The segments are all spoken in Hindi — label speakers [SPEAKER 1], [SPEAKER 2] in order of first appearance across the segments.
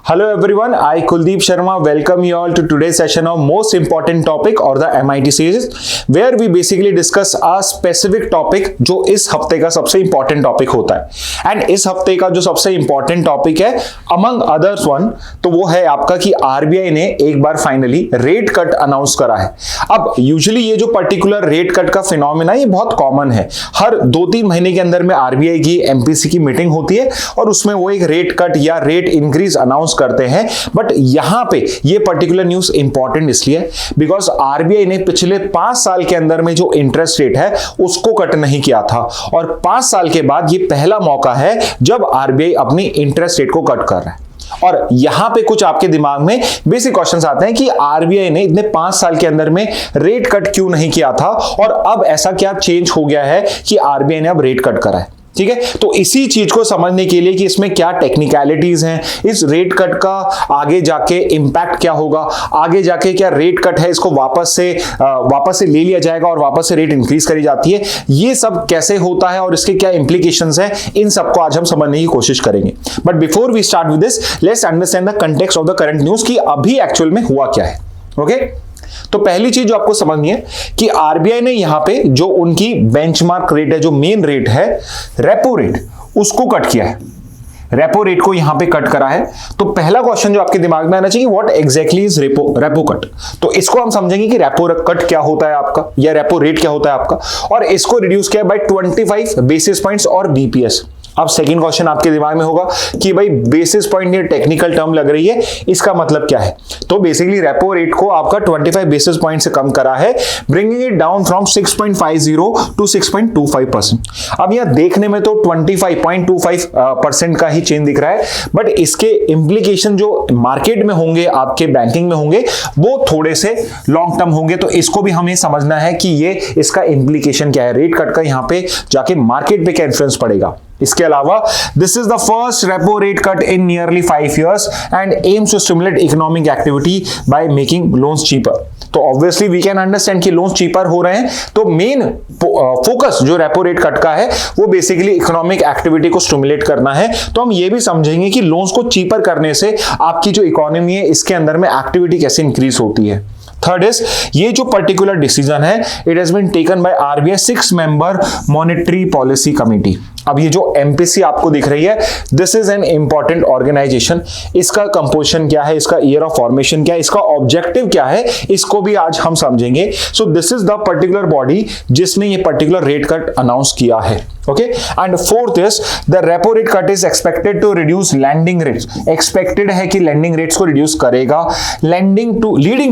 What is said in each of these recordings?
[SPEAKER 1] Hello everyone, I Kuldeep Sharma welcome you all to today's session of most important topic or the MIT series where we basically discuss a specific topic जो इस हफ्ते का सबसे important topic होता है। एंड इस हफ्ते का जो सबसे important topic है among others one तो वो है आपका कि RBI ने एक बार फाइनली रेट कट अनाउंस करा है। अब यूजुअली ये जो पर्टिकुलर रेट कट का फिनोमेना ये बहुत कॉमन है, हर 2-3 महीने के अंदर में RBI की MPC की मीटिंग होती है और उसमें वो एक रेट कट या रेट इंक्रीज अनाउंस करते हैं। बट यहां पे ये पर्टिकुलर न्यूज इंपॉर्टेंट इसलिए बिकॉज आरबीआई ने पिछले 5 साल के अंदर में जो इंटरेस्ट रेट है उसको कट नहीं किया था और 5 साल के बाद ये पहला मौका है जब आरबीआई अपनी इंटरेस्ट रेट को कट कर रहा है। और यहां पे कुछ आपके दिमाग में बेसिक क्वेश्चंस आते हैं कि आरबीआई ने इतने 5 साल के अंदर में रेट कट क्यों नहीं किया था और अब ऐसा क्या चेंज हो गया है कि आरबीआई ने अब रेट कट करा है। ठीक है, तो इसी चीज को समझने के लिए कि इसमें क्या टेक्निकलिटीज हैं, इस रेट कट का आगे जाके इंपैक्ट क्या होगा, आगे जाके क्या रेट कट है इसको वापस से ले लिया जाएगा और वापस से रेट इंक्रीज करी जाती है, ये सब कैसे होता है और इसके क्या इंप्लीकेशंस हैं, इन सबको आज हम समझने की कोशिश करेंगे। But before we start with this let's understand the context of the current news कि अभी एक्चुअल में हुआ क्या है। ओके, तो पहली चीज जो आपको समझनी है कि आरबीआई ने यहां पे जो उनकी बेंचमार्क रेट है, जो मेन रेट है रेपो रेट, उसको कट किया है। रेपो रेट को यहां पे कट करा है। तो पहला क्वेश्चन जो आपके दिमाग में आना चाहिए, what exactly is repo cut. तो इसको हम समझेंगे कि रेपो कट क्या होता है आपका या रेपो रेट क्या होता है आपका, और इसको रिड्यूस किया बाय 25 बेसिस पॉइंट्स और बीपीएस। अब सेकंड क्वेश्चन आपके दिमाग में होगा कि भाई बेसिस पॉइंट ये टेक्निकल टर्म लग रही है, इसका मतलब क्या है। तो बेसिकली रेपो रेट को आपका 25 बेसिस पॉइंट से कम करा है, bringing it down from 6.50 to 6.25%। अब यहां देखने में तो 25.25% का ही चेंज दिख रहा है, बट इसके इंप्लीकेशन जो मार्केट में होंगे, आपके बैंकिंग में होंगे, वो थोड़े से लॉन्ग टर्म होंगे। तो इसको भी हमें समझना है कि ये इसका इंप्लीकेशन क्या है, रेट कट का यहां पे जाके मार्केट पे क्या इन्फ्लुएंस पड़ेगा। इसके अलावा this is the first repo rate cut in nearly 5 years and aims to stimulate economic activity by making loans cheaper. तो ऑब्वियसली वी कैन अंडरस्टैंड कि लोन्स चीपर हो रहे हैं, तो मेन फोकस जो रेपो रेट कट का है वो बेसिकली इकोनॉमिक एक्टिविटी को स्टिमुलेट करना है। तो हम ये भी समझेंगे कि लोन्स को चीपर करने से आपकी जो इकोनॉमी है इसके अंदर में एक्टिविटी कैसे इंक्रीज होती है। थर्ड इज ये जो पर्टिकुलर डिसीजन है it has been taken by RBI 6-member monetary policy committee. अब ये जो एमपीसी आपको दिख रही है, this is an important organisation. इसका कंपोजिशन क्या है, इसका ईयर ऑफ फॉर्मेशन क्या है, इसका ऑब्जेक्टिव क्या है, इसको भी आज हम समझेंगे। So this is the particular body जिसने ये पर्टिकुलर रेट कट अनाउंस किया है। Okay, and fourth is the repo rate cut is expected to reduce lending rates. Expected है कि लैंडिंग रेट्स को रिड्यूस करेगा, लीडिंग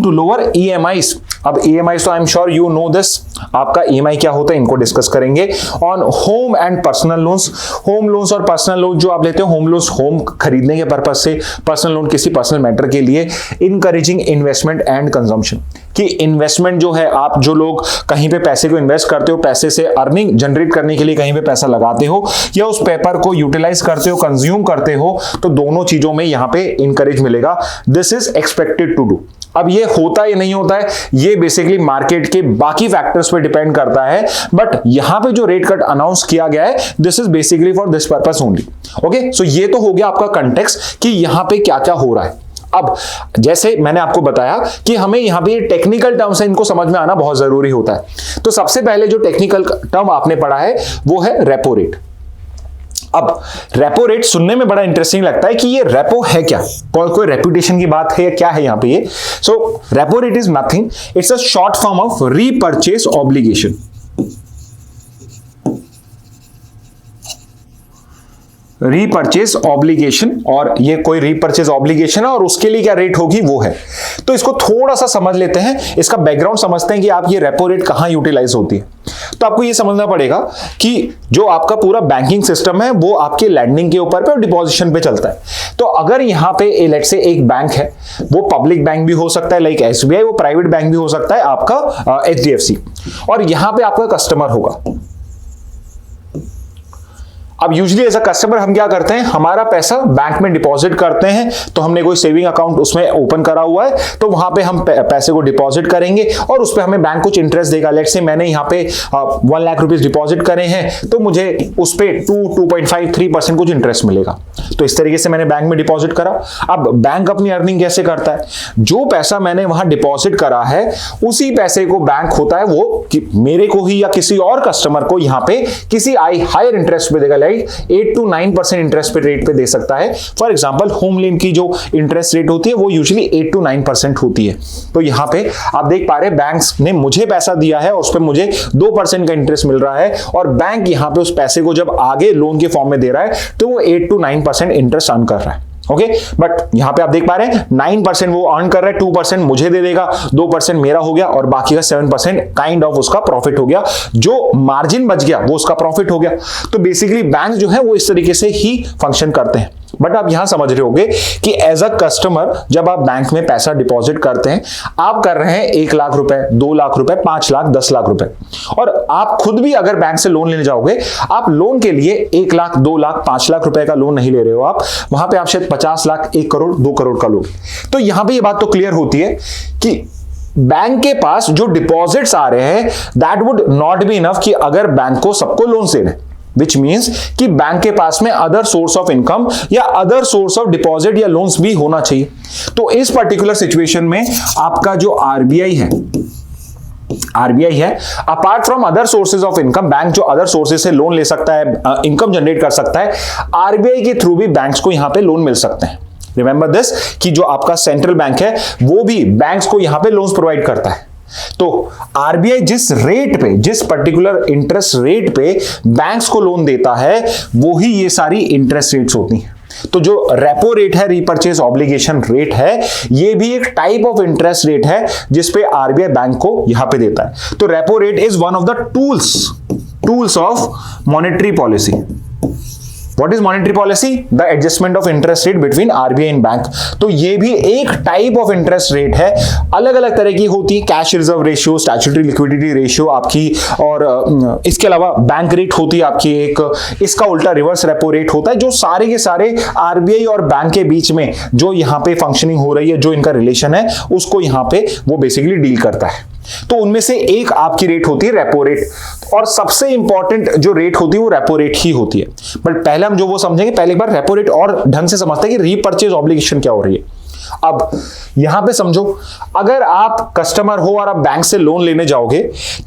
[SPEAKER 1] टू लोअर ईएमआईस। अब ईएमआईस तो I am sure you know this, आपका ईएमआई क्या होता है इनको डिस्कस करेंगे। On home and personal loans, home loans और पर्सनल लोन जो आप लेते हो, होम लोन्स होम खरीदने के पर्पज से, पर्सनल लोन किसी पर्सनल मैटर के लिए। इनकरेजिंग इन्वेस्टमेंट एंड कंजम्पशन, कि इन्वेस्टमेंट जो है, आप जो लोग कहीं पे पैसे को इन्वेस्ट करते हो, पैसे से अर्निंग जनरेट करने के लिए कहीं पे पैसा लगाते हो या उस पेपर को यूटिलाइज करते हो, कंज्यूम करते हो, तो दोनों चीजों में यहां पे इनकरेज मिलेगा। This is expected to do. अब ये होता है या नहीं होता है, ये बेसिकली मार्केट के बाकी फैक्टर्स पे डिपेंड करता है, बट यहां पे जो रेट कट अनाउंस किया गया है this is basically for this purpose only. Okay, so ये तो हो गया आपका कंटेक्स्ट कि यहां पे क्या क्या हो रहा है। अब जैसे मैंने आपको बताया कि हमें यहां पे टेक्निकल टर्म्स है, इनको समझ में आना बहुत जरूरी होता है। तो सबसे पहले जो टेक्निकल टर्म आपने पढ़ा है वो है रेपो रेट। अब रेपो रेट सुनने में बड़ा इंटरेस्टिंग लगता है कि ये रेपो है क्या, कोई रेपुटेशन की बात है या क्या है यहां पे ये। So repo rate is nothing, it's a short form of repurchase obligation. Repurchase obligation, और ये कोई रीपर्चेज ऑब्लिगेशन है और उसके लिए क्या रेट होगी वो है। तो इसको थोड़ा सा समझ लेते हैं, इसका बैकग्राउंड समझते हैं कि आप ये रेपो रेट कहां यूटिलाइज होती है। तो आपको ये समझना पड़ेगा कि जो आपका पूरा बैंकिंग सिस्टम है वो आपके लैंडिंग के ऊपर पे और डिपॉजिशन पे चलता है। तो अगर यहां पे लेट्स से एक बैंक है, वो पब्लिक बैंक भी हो सकता है लाइक एसबीआई, वो प्राइवेट बैंक भी हो सकता है आपका एचडीएफसी, और यहां पे आपका कस्टमर होगा। अब यूजुअली एज अ कस्टमर हम क्या करते हैं, हमारा पैसा बैंक में डिपॉजिट करते हैं, तो हमने कोई सेविंग अकाउंट उसमें ओपन करा हुआ है, तो वहां पे हम पैसे को डिपॉजिट करेंगे और उस पे हमें बैंक कुछ इंटरेस्ट देगा। लेट्स से मैंने यहाँ पे 1 लाख रुपीस डिपॉजिट करे हैं, तो मुझे उस पे 2.53% कुछ इंटरेस्ट मिलेगा। तो इस तरीके से मैंने बैंक में डिपॉजिट करा। अब बैंक अपनी अर्निंग कैसे करता है, जो पैसा मैंने वहां डिपॉजिट करा है उसी पैसे को बैंक होता है वो मेरे को ही या किसी और कस्टमर को यहाँ पे किसी हायर इंटरेस्ट पे देगा, लाइक 8 to 9% इंटरेस्ट पे रेट पे दे सकता है। फॉर एग्जांपल होम लोन की जो इंटरेस्ट रेट होती है वो यूजुअली 8 to 9% होती है। तो यहाँ पे आप देख पा रहे हैं बैंक्स ने मुझे पैसा दिया है, उस पर मुझे 2% का इंटरेस्ट मिल रहा है और बैंक यहाँ पे उस पैसे को जब आगे लोन के फॉर्म में दे रहा है तो वो 8 to 9% इंटरेस्ट अर्न कर रहा है। ओके, बट यहां पे आप देख पा रहे हैं 9% वो अर्न कर रहा है, 2% मुझे दे देगा, 2% मेरा हो गया और बाकी का 7% काइंड ऑफ उसका प्रॉफिट हो गया। जो मार्जिन बच गया वो उसका प्रॉफिट हो गया। तो बेसिकली बैंक जो है वो इस तरीके से ही फंक्शन करते हैं। बट आप यहां समझ रहे होंगे कि एज अ कस्टमर जब आप बैंक में पैसा डिपॉजिट करते हैं, आप कर रहे हैं 1 लाख रुपए, 2 लाख रुपए, 5 लाख, 10 लाख रुपए, और आप खुद भी अगर बैंक से लोन लेने जाओगे, आप लोन के लिए 1 लाख, 2 लाख, 5 लाख रुपए का लोन नहीं ले रहे हो, आप वहां पे आप शायद 50 लाख, 1 करोड़, 2 करोड़ का लोन। तो यहां पे ये बात तो क्लियर होती है कि बैंक के पास जो डिपॉजिट्स आ रहे हैं that would not be enough कि अगर बैंक को सबको लोन देना है, विच मीन्स कि बैंक के पास में अदर सोर्स ऑफ इनकम या अदर सोर्स ऑफ डिपॉजिट या लोन्स भी होना चाहिए। तो इस पर्टिकुलर सिचुएशन में आपका जो आरबीआई है, apart from other sources of income, bank जो अदर सोर्सेज से लोन ले सकता है, इनकम जनरेट कर सकता है, आरबीआई के थ्रू भी बैंक्स को यहां पे लोन मिल सकते हैं। रिमेंबर दिस कि जो आपका सेंट्रल बैंक है वो भी बैंक्स को यहां पे लोन्स प्रोवाइड करता है। तो आरबीआई जिस रेट पे, जिस पर्टिकुलर इंटरेस्ट रेट पे बैंक्स को लोन देता है, वो ही ये सारी इंटरेस्ट रेट्स होती हैं। तो जो रेपो रेट है, रीपर्चेज ऑब्लिगेशन रेट है, ये भी एक टाइप ऑफ इंटरेस्ट रेट है जिसपे आरबीआई बैंक को यहां पे देता है। तो repo rate is one of the tools of monetary policy. What is monetary policy? The adjustment of interest rate between RBI and bank. तो ये भी एक टाइप ऑफ इंटरेस्ट रेट है, अलग अलग तरह की होती है, cash reserve ratio, statutory liquidity ratio आपकी, और इसके अलावा बैंक रेट होती है आपकी एक, इसका उल्टा रिवर्स रेपो रेट होता है, जो सारे के सारे आरबीआई और बैंक के बीच में जो यहाँ पे फंक्शनिंग हो रही है, जो इनका रिलेशन है, उसको यहाँ पे वो बेसिकली डील करता है। तो उनमें से एक आपकी रेट होती है रेपो रेट, और सबसे इंपॉर्टेंट जो रेट होती है वो रेपो रेट ही होती है। बट पहले हम जो वो समझेंगे, पहले एक बार रेपो रेट और ढंग से समझते हैं कि रीपर्चेज ऑब्लिगेशन क्या हो रही है। अब यहां पे समझो, अगर आप कस्टमर हो और आप बैंक से लोन लेने जाओगे,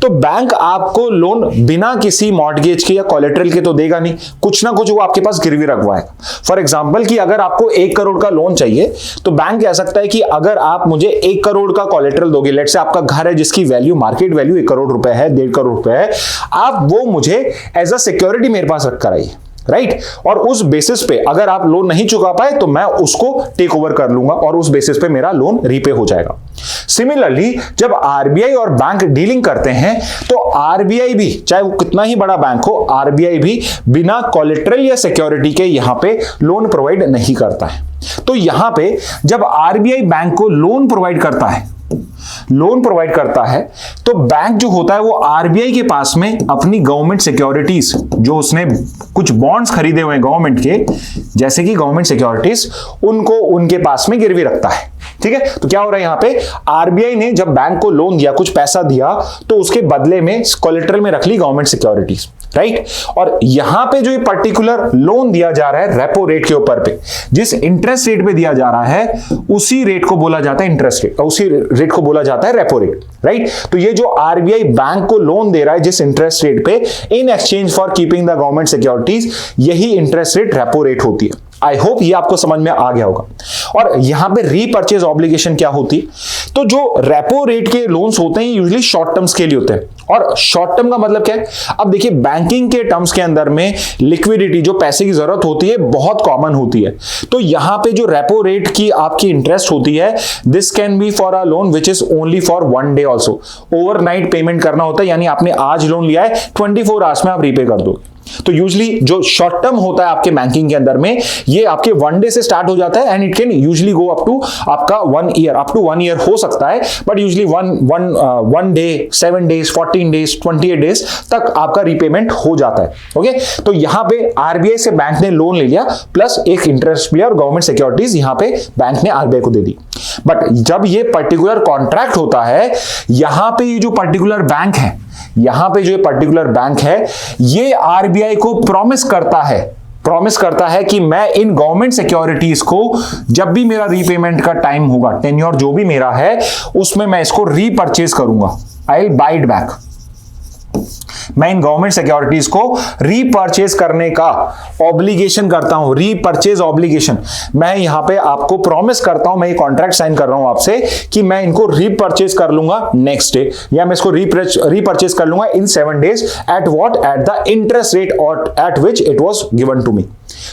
[SPEAKER 1] तो बैंक आपको लोन बिना किसी मॉर्टगेज के या कोलेटरल के तो देगा नहीं, कुछ ना कुछ वो आपके पास गिरवी रखवाएगा। फॉर एग्जांपल कि अगर आपको 1 करोड़ का लोन चाहिए, तो बैंक कह सकता है कि अगर आप मुझे 1 करोड़ का कोलेटरल दोगे, लेट्स से आपका घर है जिसकी वैल्यू, मार्केट वैल्यू 1 करोड़ रुपए है, 1.5 करोड़ रुपए है, आप वो मुझे एज अ सिक्योरिटी मेरे पास रख कर आइए, राइट। और उस बेसिस पे अगर आप लोन नहीं चुका पाए तो मैं उसको टेक ओवर कर लूंगा और उस बेसिस पे मेरा लोन रीपे हो जाएगा। सिमिलरली जब आरबीआई और बैंक डीलिंग करते हैं, तो आरबीआई भी, चाहे वो कितना ही बड़ा बैंक हो, आरबीआई भी बिना कोलेटरल या सिक्योरिटी के यहां पे लोन प्रोवाइड नहीं करता है। तो यहां पे जब आरबीआई बैंक को लोन प्रोवाइड करता है, तो बैंक जो होता है वो आरबीआई के पास में अपनी गवर्नमेंट सिक्योरिटीज, जो उसने कुछ बॉन्ड्स खरीदे हुए हैं गवर्नमेंट के, जैसे कि गवर्नमेंट सिक्योरिटीज, उनको उनके पास में गिरवी रखता है। ठीक है, तो क्या हो रहा है यहां पे, आरबीआई ने जब बैंक को लोन दिया, कुछ पैसा दिया, तो उसके बदले में कोलेटरल में रख ली गवर्नमेंट सिक्योरिटीज, राइट। और यहां पे जो ये पर्टिकुलर लोन दिया जा रहा है रेपो रेट के ऊपर पे, जिस इंटरेस्ट रेट पे दिया जा रहा है, उसी रेट को बोला जाता है इंटरेस्ट रेट, उसी रेट को बोला जाता है रेपो रेट, राइट। तो ये जो आरबीआई बैंक को लोन दे रहा है जिस इंटरेस्ट रेट पे, in exchange for keeping the government securities, यही इंटरेस्ट रेट रेपो रेट होती है। आई होप ये आपको समझ में आ गया होगा। और यहां पे रीपर्चेज ऑब्लिगेशन क्या होती है, तो जो रेपो रेट के लोन्स होते हैं यूजुअली शॉर्ट टर्म्स के लिए होते हैं। और शॉर्ट टर्म का मतलब क्या है, अब देखिए बैंकिंग के टर्म्स के अंदर में लिक्विडिटी, जो पैसे की जरूरत होती है, बहुत कॉमन होती है। तो यहां पे जो रेपो रेट की आपकी इंटरेस्ट होती है, this can be for a loan which is only for 1 day also. Overnight payment करना होता है, यानी आपने आज लोन लिया है, 24 आवर्स में आप रीपे कर दोगे। तो यूजली जो शॉर्ट टर्म होता है आपके बैंकिंग के अंदर में, ये आपके 1 डे से स्टार्ट हो जाता है and it can usually go up to आपका 1 ईयर, अप टू 1 ईयर हो सकता है, but usually 1 day, 7 days, 14 days, 28 days तक आपका रीपेमेंट हो जाता है। ओके, तो यहां पे आरबीआई से बैंक ने लोन ले लिया प्लस एक इंटरेस्ट भी और गवर्नमेंट सिक्योरिटीज यहां पे बैंक ने आरबीआई को दे दी। बट जब ये पर्टिकुलर कॉन्ट्रैक्ट होता है, यहां पे ये जो पर्टिकुलर बैंक है, यहां पे जो पर्टिकुलर बैंक है, ये आरबीआई को प्रॉमिस करता है कि मैं इन गवर्नमेंट सिक्योरिटीज को जब भी मेरा रीपेमेंट का टाइम होगा, टेन्योर जो भी मेरा है, उसमें मैं इसको रीपरचेज करूंगा, I will buy it back. मैं इन गवर्नमेंट सिक्योरिटीज को रीपरचेज करने का ऑब्लिगेशन करता हूं, रीपरचेज ऑब्लिगेशन। मैं यहां पे आपको प्रॉमिस करता हूं, मैं ये कॉन्ट्रैक्ट साइन कर रहा हूं आपसे कि मैं इनको रीपरचेज कर लूंगा नेक्स्ट डे, या मैं इसको रीपरचेज कर लूंगा in 7 days at what, at the interest rate और at which it was given to me.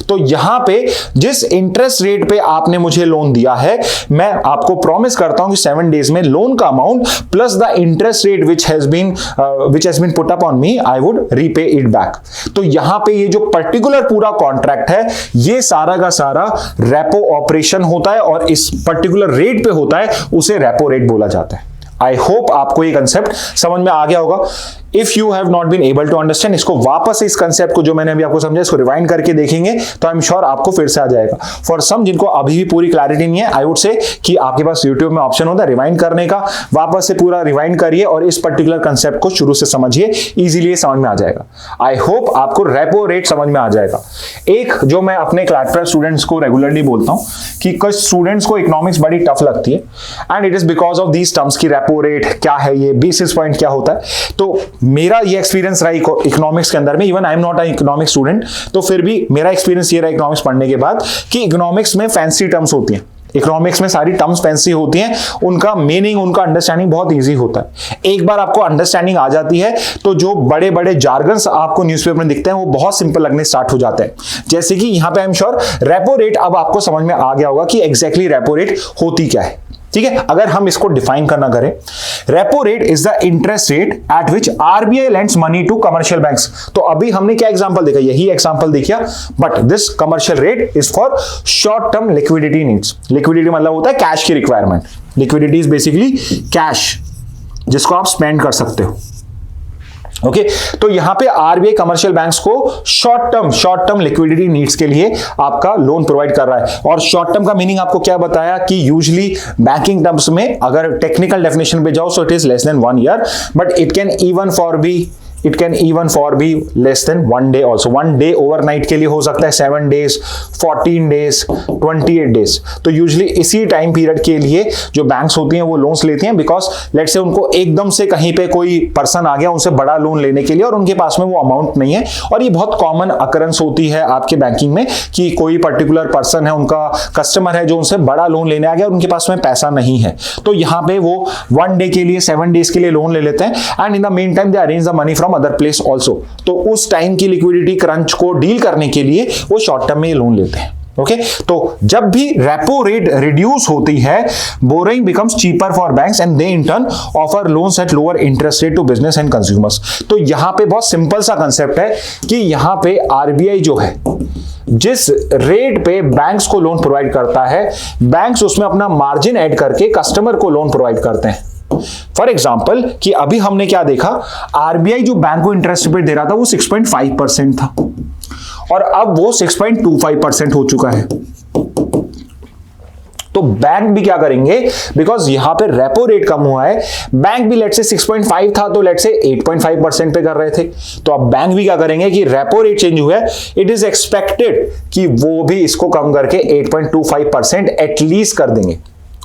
[SPEAKER 1] तो यहां पे जिस इंटरेस्ट रेट पे आपने मुझे लोन दिया है, मैं आपको प्रॉमिस करता हूं कि 7 डेज में लोन का amount plus the interest rate which has been put up on me, I would repay it back. तो यहां पे ये जो पर्टिकुलर पूरा कॉन्ट्रैक्ट है, ये सारा का सारा रेपो ऑपरेशन होता है और इस पर्टिकुलर रेट पे होता है, उसे रेपो रेट बोला जाता है। आई होप आपको ये कंसेप्ट समझ में आ गया होगा। If you have not been able to understand, इसको वापस इस कंसेप्ट को जो मैंने अभी आपको समझा, इसको रिवाइंड करके देखेंगे तो आई एम श्योर आपको फिर से आ जाएगा। फॉर सम जिनको अभी भी पूरी क्लैरिटी नहीं है, आई वुड से कि आपके पास यूट्यूब में ऑप्शन होता है रिवाइंड करने का, वापस से पूरा रिवाइंड करिए और इस पर्टिकुलर कंसेप्ट को शुरू से समझिए, इजीली समझ में आ जाएगा। आई होप आपको रेपो रेट समझ में आ जाएगा। एक जो मैं अपने क्लास 12 स्टूडेंट्स को रेगुलरली बोलता हूं कि कुछ स्टूडेंट्स को इकोनॉमिक्स बड़ी टफ लगती है and it is because of these terms की रेपो रेट क्या है, ये बेसिस पॉइंट क्या होता है। तो मेरा ये एक्सपीरियंस रहा इकोनॉमिक्स के अंदर में, even I am not a economics student, तो फिर भी मेरा एक्सपीरियंस ये रहा इकोनॉमिक्स पढ़ने के बाद कि इकोनॉमिक्स में फैंसी टर्म्स होती हैं, इकोनॉमिक्स में सारी टर्म्स फैंसी होती हैं, उनका मीनिंग, उनका अंडरस्टैंडिंग बहुत इजी होता है। एक बार आपको अंडरस्टैंडिंग आ जाती है तो जो बड़े बड़े जार्गन्स आपको न्यूज़पेपर में दिखते हैं वो बहुत सिंपल लगने स्टार्ट हो जाते हैं। जैसे कि यहां पे आई एम श्योर रेपो रेट अब आपको समझ में आ गया होगा कि एग्जैक्टली रेपो रेट होती क्या है। ठीक है, अगर हम इसको डिफाइन करना करें, repo rate is the interest rate at which RBI lends money to commercial banks. तो अभी हमने क्या एग्जांपल देखा, यही एग्जांपल देखा, but this commercial rate is for short term liquidity needs. Liquidity मतलब होता है कैश की requirement. Liquidity is basically cash जिसको आप स्पेंड कर सकते हो। ओके, तो यहां पे आरबीआई कमर्शियल बैंक्स को शॉर्ट टर्म लिक्विडिटी नीड्स के लिए आपका लोन प्रोवाइड कर रहा है। और शॉर्ट टर्म का मीनिंग आपको क्या बताया कि यूजुअली बैंकिंग टर्म्स में अगर टेक्निकल डेफिनेशन पे जाओ so it is less than 1 year, but it can even for be less than 1 day also. 1 day overnight के लिए हो सकता है, 7 डेज, 14 डेज, 28 डेज। तो यूजुअली इसी टाइम पीरियड के लिए जो बैंक्स होती हैं वो लोन्स लेती हैं, बिकॉज लेट्स से उनको एकदम से कहीं पे कोई पर्सन आ गया उनसे बड़ा लोन लेने के लिए और उनके पास में वो अमाउंट नहीं है। और ये बहुत कॉमन अकरेंस होती है आपके बैंकिंग में कि कोई पर्टिकुलर पर्सन है, उनका कस्टमर है जो उनसे बड़ा लोन लेने आ गया और उनके पास में पैसा नहीं है, तो यहाँ पे वो 1 डे के लिए, 7 डेज के लिए लोन ले लेते हैं and in the main time they arrange the money from other place also. तो उस टाइम की लिक्विडिटी क्रंच को डील करने के लिए वो शॉर्ट टर्म में लोन लेते हैं। ओके, तो जब भी रेपो रेट रिड्यूस होती है, borrowing becomes cheaper for banks and they in turn offer loans at lower interest rate to business and consumers. तो यहां पे बहुत सिंपल सा कंसेप्ट है कि यहां पे आरबीआई जो है जिस रेट पे बैंक्स को लोन प्रोवाइड करता है, बैंक्स उसमें अपना मार्जिन ऐड करके कस्टमर को लोन प्रोवाइड करते हैं। फॉर एग्जाम्पल कि अभी हमने क्या देखा, आरबीआई जो बैंक को इंटरेस्ट रेट दे रहा था वो 6.5% था और अब वो 6.25% हो चुका है। तो बैंक भी क्या करेंगे, बिकॉज यहां पे रेपो रेट कम हुआ है, बैंक भी लेट से 6.5 था तो लेट से 8.5% पे कर रहे थे। तो अब बैंक भी क्या करेंगे कि रेपो रेट चेंज हुआ है, इट इज एक्सपेक्टेड कि वो भी इसको कम करके 8.25% एटलीस्ट कर देंगे।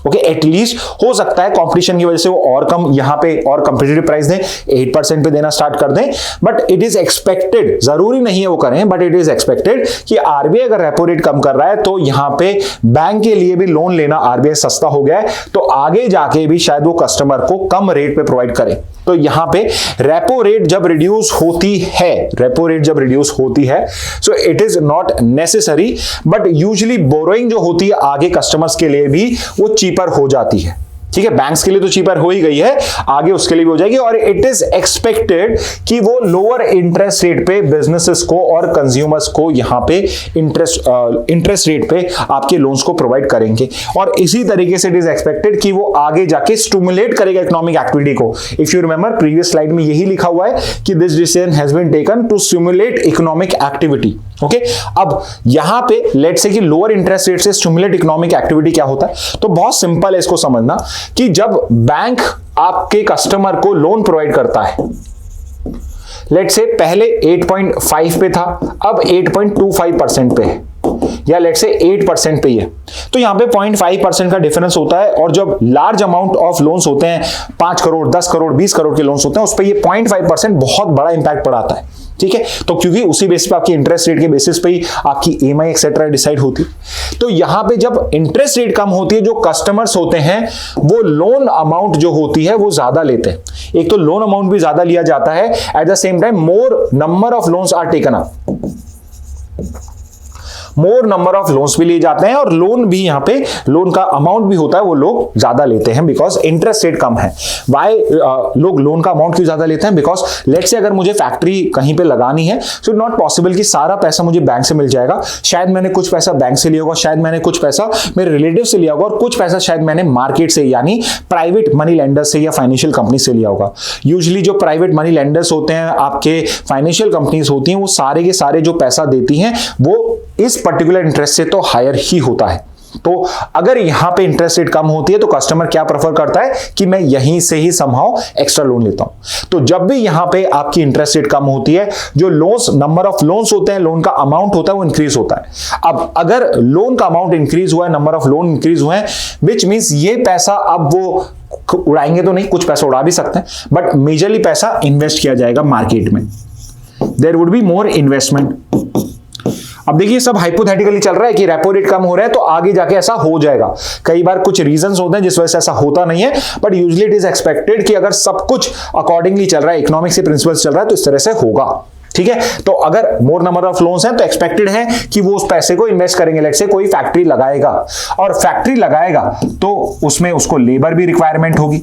[SPEAKER 1] ओके, एटलीस्ट हो सकता है कंपटीशन की वजह से वो और कम यहां पे और कंपटीटिव प्राइस दें, 8% पे देना स्टार्ट कर दें, बट इट इज एक्सपेक्टेड, जरूरी नहीं है वो करें, बट इट इज एक्सपेक्टेड कि आरबीआई अगर रेपो रेट कम कर रहा है तो यहां पे बैंक के लिए भी लोन लेना आरबीआई सस्ता हो गया है, तो आगे जाके भी शायद वो कस्टमर को कम रेट पे प्रोवाइड करे। तो यहां पे रेपो रेट जब रिड्यूस होती है, so it is not necessary, but usually borrowing जो होती है आगे कस्टमर्स के लिए भी वो चीपर हो जाती है। ठीक है, बैंक्स के लिए तो चीपर हो ही गई है, आगे उसके लिए भी हो जाएगी। और इट इज एक्सपेक्टेड कि वो लोअर इंटरेस्ट रेट पे बिजनेसेस को और कंज्यूमर्स को यहां पे इंटरेस्ट रेट पे आपके लोन्स को प्रोवाइड करेंगे, और इसी तरीके से इट इज एक्सपेक्टेड कि वो आगे जाके स्टिमुलेट करेगा इकोनॉमिक एक्टिविटी को। If you remember previous slide में यही लिखा हुआ है कि this decision has been taken to stimulate economic activity. Okay, अब यहां पे लेट्स से कि लोअर इंटरेस्ट रेट से स्टिमुलेट इकोनॉमिक एक्टिविटी क्या होता है, तो बहुत सिंपल है इसको समझना कि जब बैंक आपके कस्टमर को लोन प्रोवाइड करता है, लेट्स से पहले 8.5 पे था, अब 8.25% पे है, या लेट्स से 8% पे ही है, तो यहां पे 0.5% का डिफरेंस होता है। और जब लार्ज अमाउंट ऑफ लोन्स होते हैं, 5 करोड़ 10 करोड़ 20 करोड़ के लोन्स होते हैं, उस पर ये 0.5% बहुत बड़ा इंपैक्ट पड़ाता है। ठीक है, तो क्योंकि उसी बेसिस पे आपकी इंटरेस्ट रेट के बेसिस पे ही आपकी EMI एक्सेट्रा डिसाइड होती है। तो यहां पे जब इंटरेस्ट रेट कम होती है, जो कस्टमर्स होते हैं वो लोन अमाउंट जो होती है वो ज्यादा लेते हैं। एक तो लोन अमाउंट भी ज्यादा लिया जाता है, at the same time more number of loans are taken up, more number of loans भी लिए जाते हैं, और लोन भी यहां पे लोन का अमाउंट भी होता है वो लोग ज्यादा लेते हैं, बिकॉज इंटरेस्ट रेट कम है। वाई लोग लोन का अमाउंट क्यों ज्यादा लेते हैं? बिकॉज लेट्स से अगर मुझे फैक्ट्री कहीं पे लगानी है, सो नॉट पॉसिबल कि सारा पैसा मुझे बैंक से मिल जाएगा। शायद मैंने कुछ पैसा बैंक से लिया होगा, शायद मैंने कुछ पैसा मेरे रिलेटिव से लिया होगा, और कुछ पैसा शायद मैंने मार्केट से यानी प्राइवेट मनी लेंडर्स से या फाइनेंशियल कंपनी से लिया होगा। यूजुअली जो प्राइवेट मनी लेंडर्स होते हैं, आपके फाइनेंशियल कंपनीज होती हैं, वो सारे के सारे जो पैसा देती हैं वो इस पर्टिकुलर इंटरेस्ट से तो हायर ही होता है। तो अगर यहां पे इंटरेस्ट रेट कम होती है तो कस्टमर क्या प्रेफर करता है कि मैं यहीं से ही समहाउ एक्स्ट्रा लोन लेता हूं। तो जब भी यहां पे आपकी इंटरेस्ट रेट कम होती है, जो लोन्स नंबर ऑफ लोन्स होते हैं, लोन का अमाउंट होता है वो इंक्रीज होता है। अब अगर लोन का अमाउंट इंक्रीज हुआ है, नंबर ऑफ लोन इंक्रीज हुए हैं, विच मींस ये पैसा अब वो उड़ाएंगे तो नहीं, कुछ पैसा उड़ा भी सकते हैं, बट मेजरली पैसा इन्वेस्ट किया जाएगा मार्केट में। There would be more investment. अब देखिए सब हाइपोथेटिकली चल रहा है कि रेपो रेट कम हो रहा है तो आगे जाके ऐसा हो जाएगा। कई बार कुछ रीजंस होते हैं जिस वजह से ऐसा होता नहीं है, but usually it is expected कि अगर सब कुछ अकॉर्डिंगली चल रहा है, इकोनॉमिक्स के प्रिंसिपल्स चल रहा है, तो इस तरह से होगा। ठीक है, तो अगर मोर नंबर ऑफ लोन्स हैं तो एक्सपेक्टेड है कि वो उस पैसे को इन्वेस्ट करेंगे। लेट्स से कोई फैक्ट्री लगाएगा, और फैक्ट्री लगाएगा तो उसमें उसको लेबर भी रिक्वायरमेंट होगी,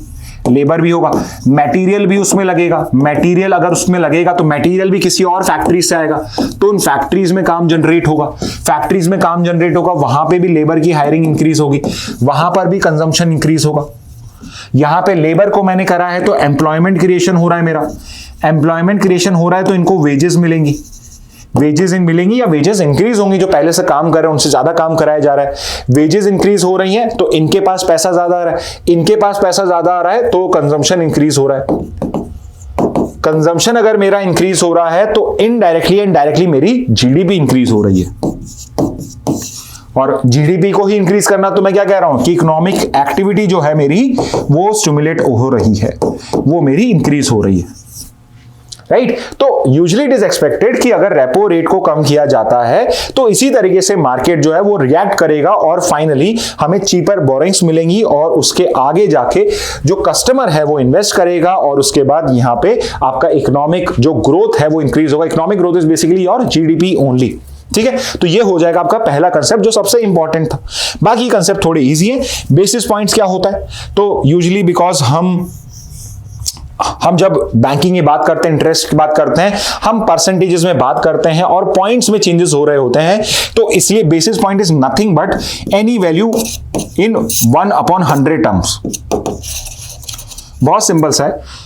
[SPEAKER 1] लेबर भी होगा, मटेरियल भी उसमें लगेगा। मटेरियल अगर उसमें लगेगा तो मटेरियल भी किसी और फैक्ट्री से आएगा, तो उन फैक्ट्रीज में काम जनरेट होगा। फैक्ट्रीज में काम जनरेट होगा, वहां पे भी लेबर की हायरिंग इंक्रीज होगी, वहां पर भी कंजम्पशन इंक्रीज होगा। यहां पे लेबर को मैंने करा है तो एम्प्लॉयमेंट क्रिएशन हो रहा है, मेरा एम्प्लॉयमेंट क्रिएशन हो रहा है तो इनको वेजेस मिलेंगी, वेजेस मिलेंगी या वेजेस इंक्रीज होंगी। जो पहले से काम कर रहे हैं उनसे ज्यादा काम कराया जा रहा है, वेजेस इंक्रीज हो रही हैं तो इनके पास पैसा ज्यादा आ रहा है, इनके पास पैसा ज्यादा आ रहा है तो कंजम्पशन इंक्रीज हो रहा है। कंजम्पशन अगर मेरा इंक्रीज हो रहा है तो इनडायरेक्टली एंड डायरेक्टली मेरी जीडीपी इंक्रीज हो रही है। और जीडीपी को ही इंक्रीज करना, तो मैं क्या कह रहा हूं कि इकोनॉमिक एक्टिविटी जो है मेरी वो स्टिमुलेट हो रही है, वो मेरी इंक्रीज हो रही है। राइट, तो यूजुअली इट इज एक्सपेक्टेड कि अगर रेपो रेट को कम किया जाता है तो इसी तरीके से मार्केट जो है वो रिएक्ट करेगा, और फाइनली हमें चीपर बोरिंग्स मिलेंगी, और उसके आगे जाके जो कस्टमर है वो इन्वेस्ट करेगा, और उसके बाद यहां पे आपका इकोनॉमिक जो ग्रोथ है वो इंक्रीज होगा। Economic growth is basically your GDP only. ठीक है, तो ये हो जाएगा आपका पहला कंसेप्ट जो सबसे इंपॉर्टेंट था। बाकी कंसेप्ट थोड़े इजी है। बेसिस पॉइंट्स क्या होता है, तो यूजुअली बिकॉज हम जब बैंकिंग की बात करते हैं, इंटरेस्ट की बात करते हैं, हम परसेंटेजेस में बात करते हैं और पॉइंट्स में चेंजेस हो रहे होते हैं, तो इसलिए basis point is nothing but any value in 1/100 terms. बहुत सिंपल सा है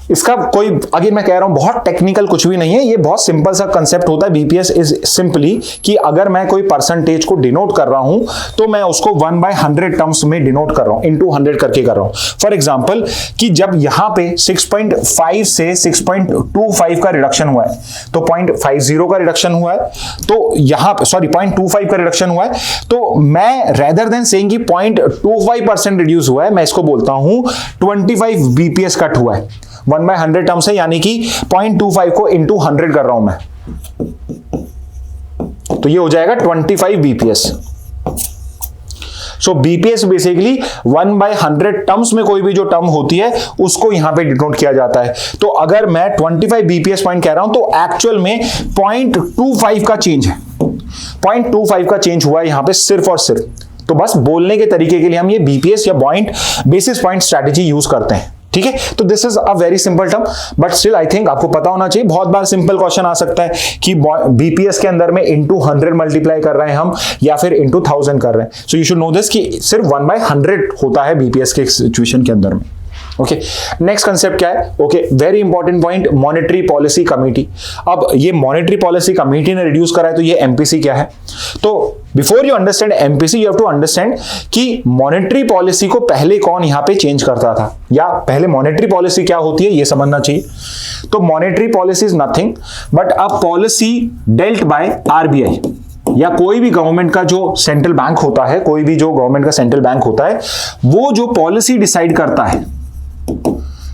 [SPEAKER 1] इसका, कोई अगर मैं कह रहा हूं बहुत टेक्निकल कुछ भी नहीं है, ये बहुत सिंपल सा कंसेप्ट होता है। बीपीएस इज सिंपली कि अगर मैं कोई परसेंटेज को डिनोट कर रहा हूं तो मैं उसको 1/100 टर्म्स में डिनोट कर रहा हूं, इनटू 100 करके कर रहा हूं। फॉर एग्जांपल कि जब यहां पे 6.5 से 6.25 का रिडक्शन हुआ है, तो 0.50 का रिडक्शन हुआ है, तो यहां पे 0.25 का रिडक्शन हुआ है, तो मैं रेदर देन सेइंग कि 0.25% रिड्यूस हुआ है, मैं इसको बोलता हूं 25 बीपीएस कट हुआ है। 1/100 टर्म्स है, यानी कि 0.25 को इंटू 100 कर रहा हूं मैं, तो ये हो जाएगा 25 बीपीएस। सो बीपीएस बेसिकली 1/100 टर्म्स में कोई भी जो टर्म होती है उसको यहां पे डिनोट किया जाता है। तो अगर मैं 25 बीपीएस पॉइंट कह रहा हूं तो एक्चुअल में 0.25 का चेंज है, 0.25 का चेंज हुआ है यहां पे सिर्फ और सिर्फ। तो बस बोलने के तरीके के लिए हम ये बीपीएस या point basis point strategy use करते हैं, ठीक है। तो this is a very simple term, but still I think आपको पता होना चाहिए। बहुत बार सिंपल क्वेश्चन आ सकता है कि बीपीएस के अंदर में इंटू 100 मल्टीप्लाई कर रहे हैं हम या फिर इंटू 1000 कर रहे हैं। So you should know this कि सिर्फ 1/100 होता है बीपीएस के सिचुएशन के अंदर में। ओके, नेक्स्ट कंसेप्ट क्या है? Okay, very important point, monetary policy committee. अब ये मॉनेटरी पॉलिसी कमेटी ने रिड्यूस करा है, तो ये एमपीसी क्या है? तो before you understand MPC, you have to understand कि मॉनेटरी पॉलिसी को पहले कौन यहां पे चेंज करता था, या पहले मॉनेटरी पॉलिसी क्या होती है ये समझना चाहिए। तो monetary policy is nothing but a policy dealt by RBI, या कोई भी गवर्नमेंट का जो सेंट्रल बैंक होता है, कोई भी जो गवर्नमेंट का सेंट्रल बैंक होता है, वो जो पॉलिसी डिसाइड करता है,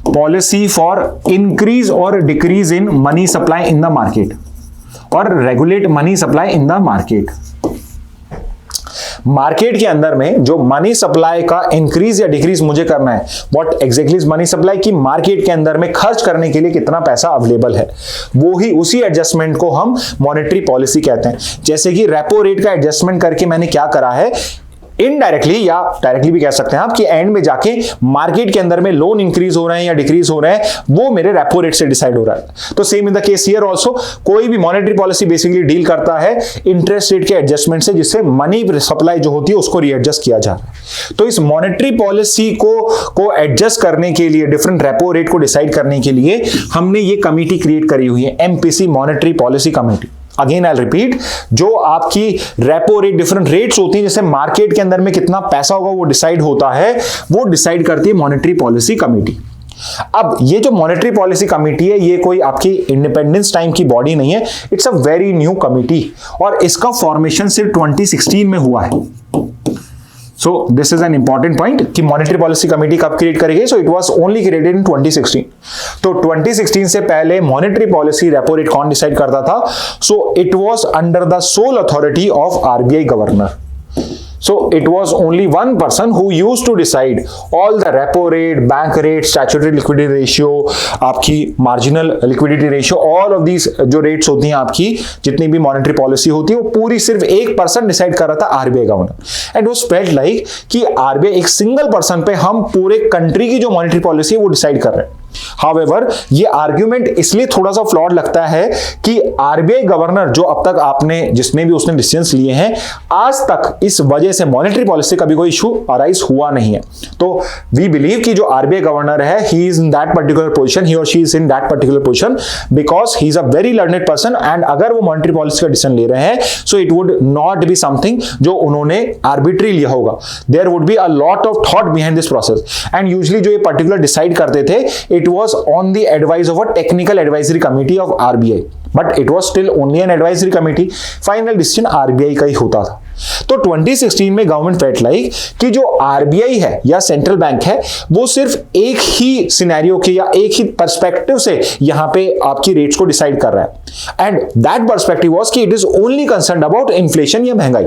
[SPEAKER 1] पॉलिसी फॉर इंक्रीज और decrease in money supply in the market और regulate money supply in the market. Market के अंदर में जो मनी सप्लाई का इंक्रीज या डिक्रीज मुझे करना है, what exactly is money supply, की मार्केट के अंदर में खर्च करने के लिए कितना पैसा अवेलेबल है, वो ही उसी एडजस्टमेंट को हम मॉनेटरी पॉलिसी कहते हैं। जैसे कि रेपो रेट का एडजस्टमेंट करके मैंने क्या करा है, इनडायरेक्टली या डायरेक्टली भी कह सकते हैं आप कि एंड में जाके मार्केट के अंदर में लोन इंक्रीज हो रहे हैं या डिक्रीज हो रहे हैं, वो मेरे रेपो रेट से डिसाइड हो रहा है। तो same in the case here also, कोई भी मॉनेटरी पॉलिसी बेसिकली डील करता है इंटरेस्ट रेट के एडजस्टमेंट से, जिससे मनी सप्लाई जो होती है उसको रीएडजस्ट किया जा रहा है। तो इस मॉनेटरी पॉलिसी को एडजस्ट करने के लिए, डिफरेंट रेपो रेट को डिसाइड करने के लिए हमने ये कमिटी क्रिएट करी हुई है, MPC, monetary policy committee. Again I repeat, जो आपकी रेपो रेट, डिफरेंट रेट्स होती हैं, जैसे मार्केट के अंदर में कितना पैसा होगा वो डिसाइड होता है, वो डिसाइड करती है मॉनेटरी पॉलिसी कमेटी। अब ये जो मॉनेटरी पॉलिसी कमेटी है, ये कोई आपकी इंडिपेंडेंस टाइम की बॉडी नहीं है, it's a very new committee, और इसका फॉर्मेशन सिर्फ 2016 में हुआ है। So this is an important point कि मॉनेटरी पॉलिसी कमेटी कब क्रिएट करेगी? So it was only created in 2016. तो 2016 से पहले मॉनेटरी पॉलिसी रेपो रेट कौन डिसाइड करता था? So it was under the sole authority of RBI governor. So it was only one person who used to decide all the repo rate, bank rate, statutory liquidity ratio, आपकी marginal liquidity ratio, all of these जो rates होती हैं आपकी, जितनी भी monetary policy होती है, वो पूरी सिर्फ एक person decide कर रहा था, RBI governor. And it was felt like कि RBI एक single person पे हम पूरे country की जो monetary policy है वो decide कर रहे हैं। However, ये आर्ग्यूमेंट इसलिए थोड़ा सा फ्लॉड लगता है कि आरबीआई गवर्नर जो अब तक आपने जिसने भी उसने डिसीजंस लिए हैं, आज तक इस वजह से मॉनेटरी पॉलिसी का भी कोई इशू अराइज हुआ नहीं है। तो वी बिलीव कि जो आरबीआई गवर्नर है, he is in that particular position, he और she is in that particular position because he is a very learned person, and अगर वो मॉनेटरी पॉलिसी का डिसीजन ले रहे हैं, so it would not be something जो उन्होंने आर्बिट्री लिया होगा। There would be a lot of thought behind this process, and usually जो ये पर्टिकुलर डिसाइड करते थे, it was on the advice of a technical advisory committee of RBI, but it was still only an advisory committee. Final decision RBI का ही होता था। तो 2016 में गवर्नमेंट फेल्ट लाइक कि जो आरबीआई है या सेंट्रल बैंक है, वो सिर्फ एक ही सिनेरियो के या एक ही पर्सपेक्टिव से यहां पे आपकी रेट्स को डिसाइड कर रहा है, एंड दैट पर्सपेक्टिव वाज कि it is only concerned about inflation या महंगाई,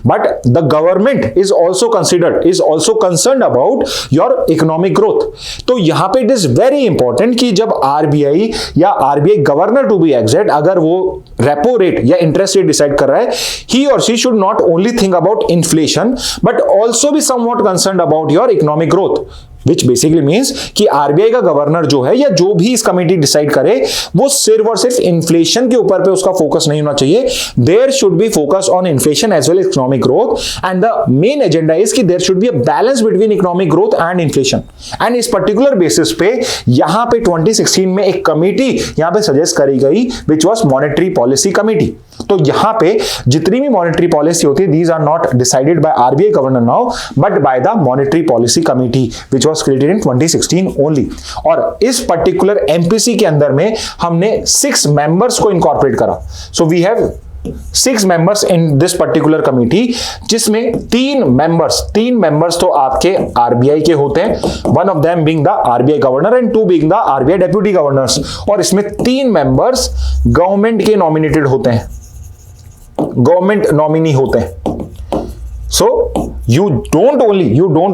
[SPEAKER 1] but the government is also concerned about your economic growth. तो यहां पे इट इज वेरी इंपॉर्टेंट कि जब आरबीआई या RBI governor to be exact, अगर वो रेपो रेट या इंटरेस्ट रेट डिसाइड कर रहा है, ही और she should not only think about inflation but also be somewhat concerned about your economic growth, which basically means कि आरबीआई का गवर्नर जो है या जो भी इस कमेटी डिसाइड करे, वो सिर्फ और सिर्फ इन्फ्लेशन के ऊपर पे उसका फोकस नहीं होना चाहिए। There should be focus on inflation as well economic growth, and the main agenda is कि there should be a balance between economic growth and inflation. And इस पर्टिकुलर बेसिस पे यहां पे 2016 में एक कमेटी यहां पे सजेस्ट करी गई, which was monetary policy committee. तो यहां पे जितनी भी मॉनेटरी पॉलिसी होती है, these are not decided by RBI governor now but by the monetary policy committee which was created in 2016 only. और इस पर्टिकुलर एमपीसी के अंदर में हमने 6 मेंबर्स को इनकॉर्पोरेट करा। So we have 6 members in this particular committee, जिसमें 3 members तो आपके आरबीआई के होते हैं, one of them being the RBI governor and 2 being the RBI deputy governors, और इसमें 3 members गवर्नमेंट के नॉमिनेटेड होते हैं, गवर्नमेंट नॉमिनी होते हैं। सो you don't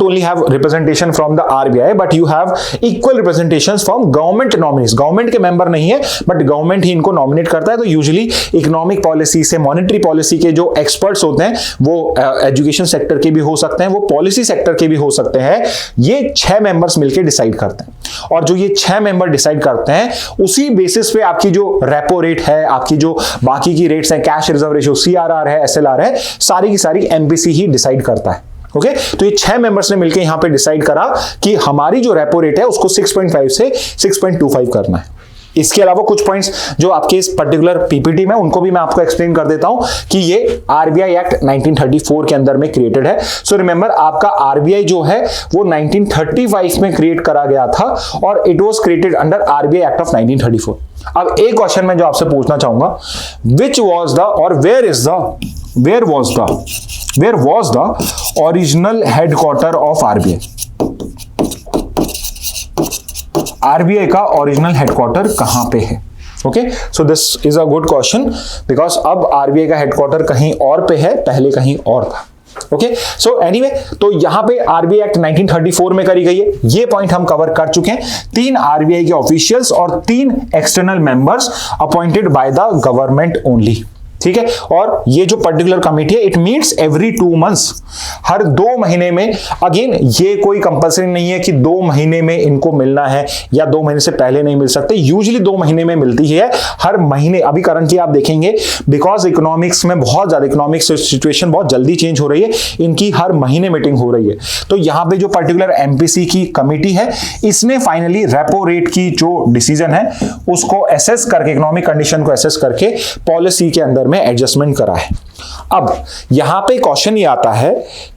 [SPEAKER 1] only have representation from the RBI, but you have equal representations from government nominees. Government के मेंबर नहीं है, बट गवर्नमेंट ही इनको नॉमिनेट करता है. तो यूजुअली इकोनॉमिक पॉलिसी से, मॉनेटरी पॉलिसी के जो एक्सपर्ट्स होते हैं वो एजुकेशन सेक्टर के भी हो सकते हैं, वो पॉलिसी सेक्टर के भी हो सकते हैं. ये 6 मेंबर्स मिलकर डिसाइड करते हैं, और जो ये 6 मेंबर डिसाइड करते हैं उसी बेसिस पे आपकी जो रेपो रेट है, आपकी जो बाकी की रेट्स है, कैश रिजर्व रेशियो, CRR है, SLR है, सारी की सारी MPC ही डिसाइड करता है. ओके तो ये 6 मेंबर्स ने मिलकर यहां पे डिसाइड करा कि हमारी जो रेपो रेट है उसको 6.5 से 6.25 करना है. इसके अलावा कुछ पॉइंट्स जो आपके इस पर्टिकुलर पीपीटी में, उनको भी मैं आपको एक्सप्लेन कर देता हूं कि ये आरबीआई एक्ट 1934 के अंदर में क्रिएटेड है. सो रिमेंबर, आपका आरबीआई जो है वो 1935 में क्रिएट करा गया था, और it was created under RBI act of 1934. अब एक क्वेश्चन मैं जो आपसे पूछना चाहूंगा, विच वाज द और where was the original headquarter of RBI? RBI का ओरिजिनल हेडक्वार्टर कहां पे है? Okay so this is a good question, because अब आरबीआई का हेडक्वार्टर कहीं और पे है, पहले कहीं और था. ओके सो एनीवे, तो यहां पे आरबीआई एक्ट 1934 में करी गई है. ये पॉइंट हम कवर कर चुके हैं. 3 आरबीआई के ऑफिशियल्स और 3 external members appointed by the government only. ठीक है, और ये जो पर्टिकुलर कमेटी है, इट मीट्स एवरी 2 मंथ्स, हर 2 महीने में. अगेन ये कोई कंपल्सरी नहीं है कि 2 महीने में इनको मिलना है या 2 महीने से पहले नहीं मिल सकते. यूजुअली 2 महीने में मिलती है, हर महीने. अभी करंटली आप देखेंगे, बिकॉज इकोनॉमिक्स में बहुत ज्यादा, इकोनॉमिक सिचुएशन बहुत जल्दी चेंज हो रही है, इनकी हर महीने मीटिंग हो रही है. तो यहां पे जो पर्टिकुलर एमपीसी की कमेटी है, इसने फाइनली रेपो रेट की जो डिसीजन है उसको एसेस करके, इकोनॉमिक कंडीशन को एसेस करके पॉलिसी के अंदर में एडजस्टमेंट करा है. अब यहां पे क्वेश्चन ये आता है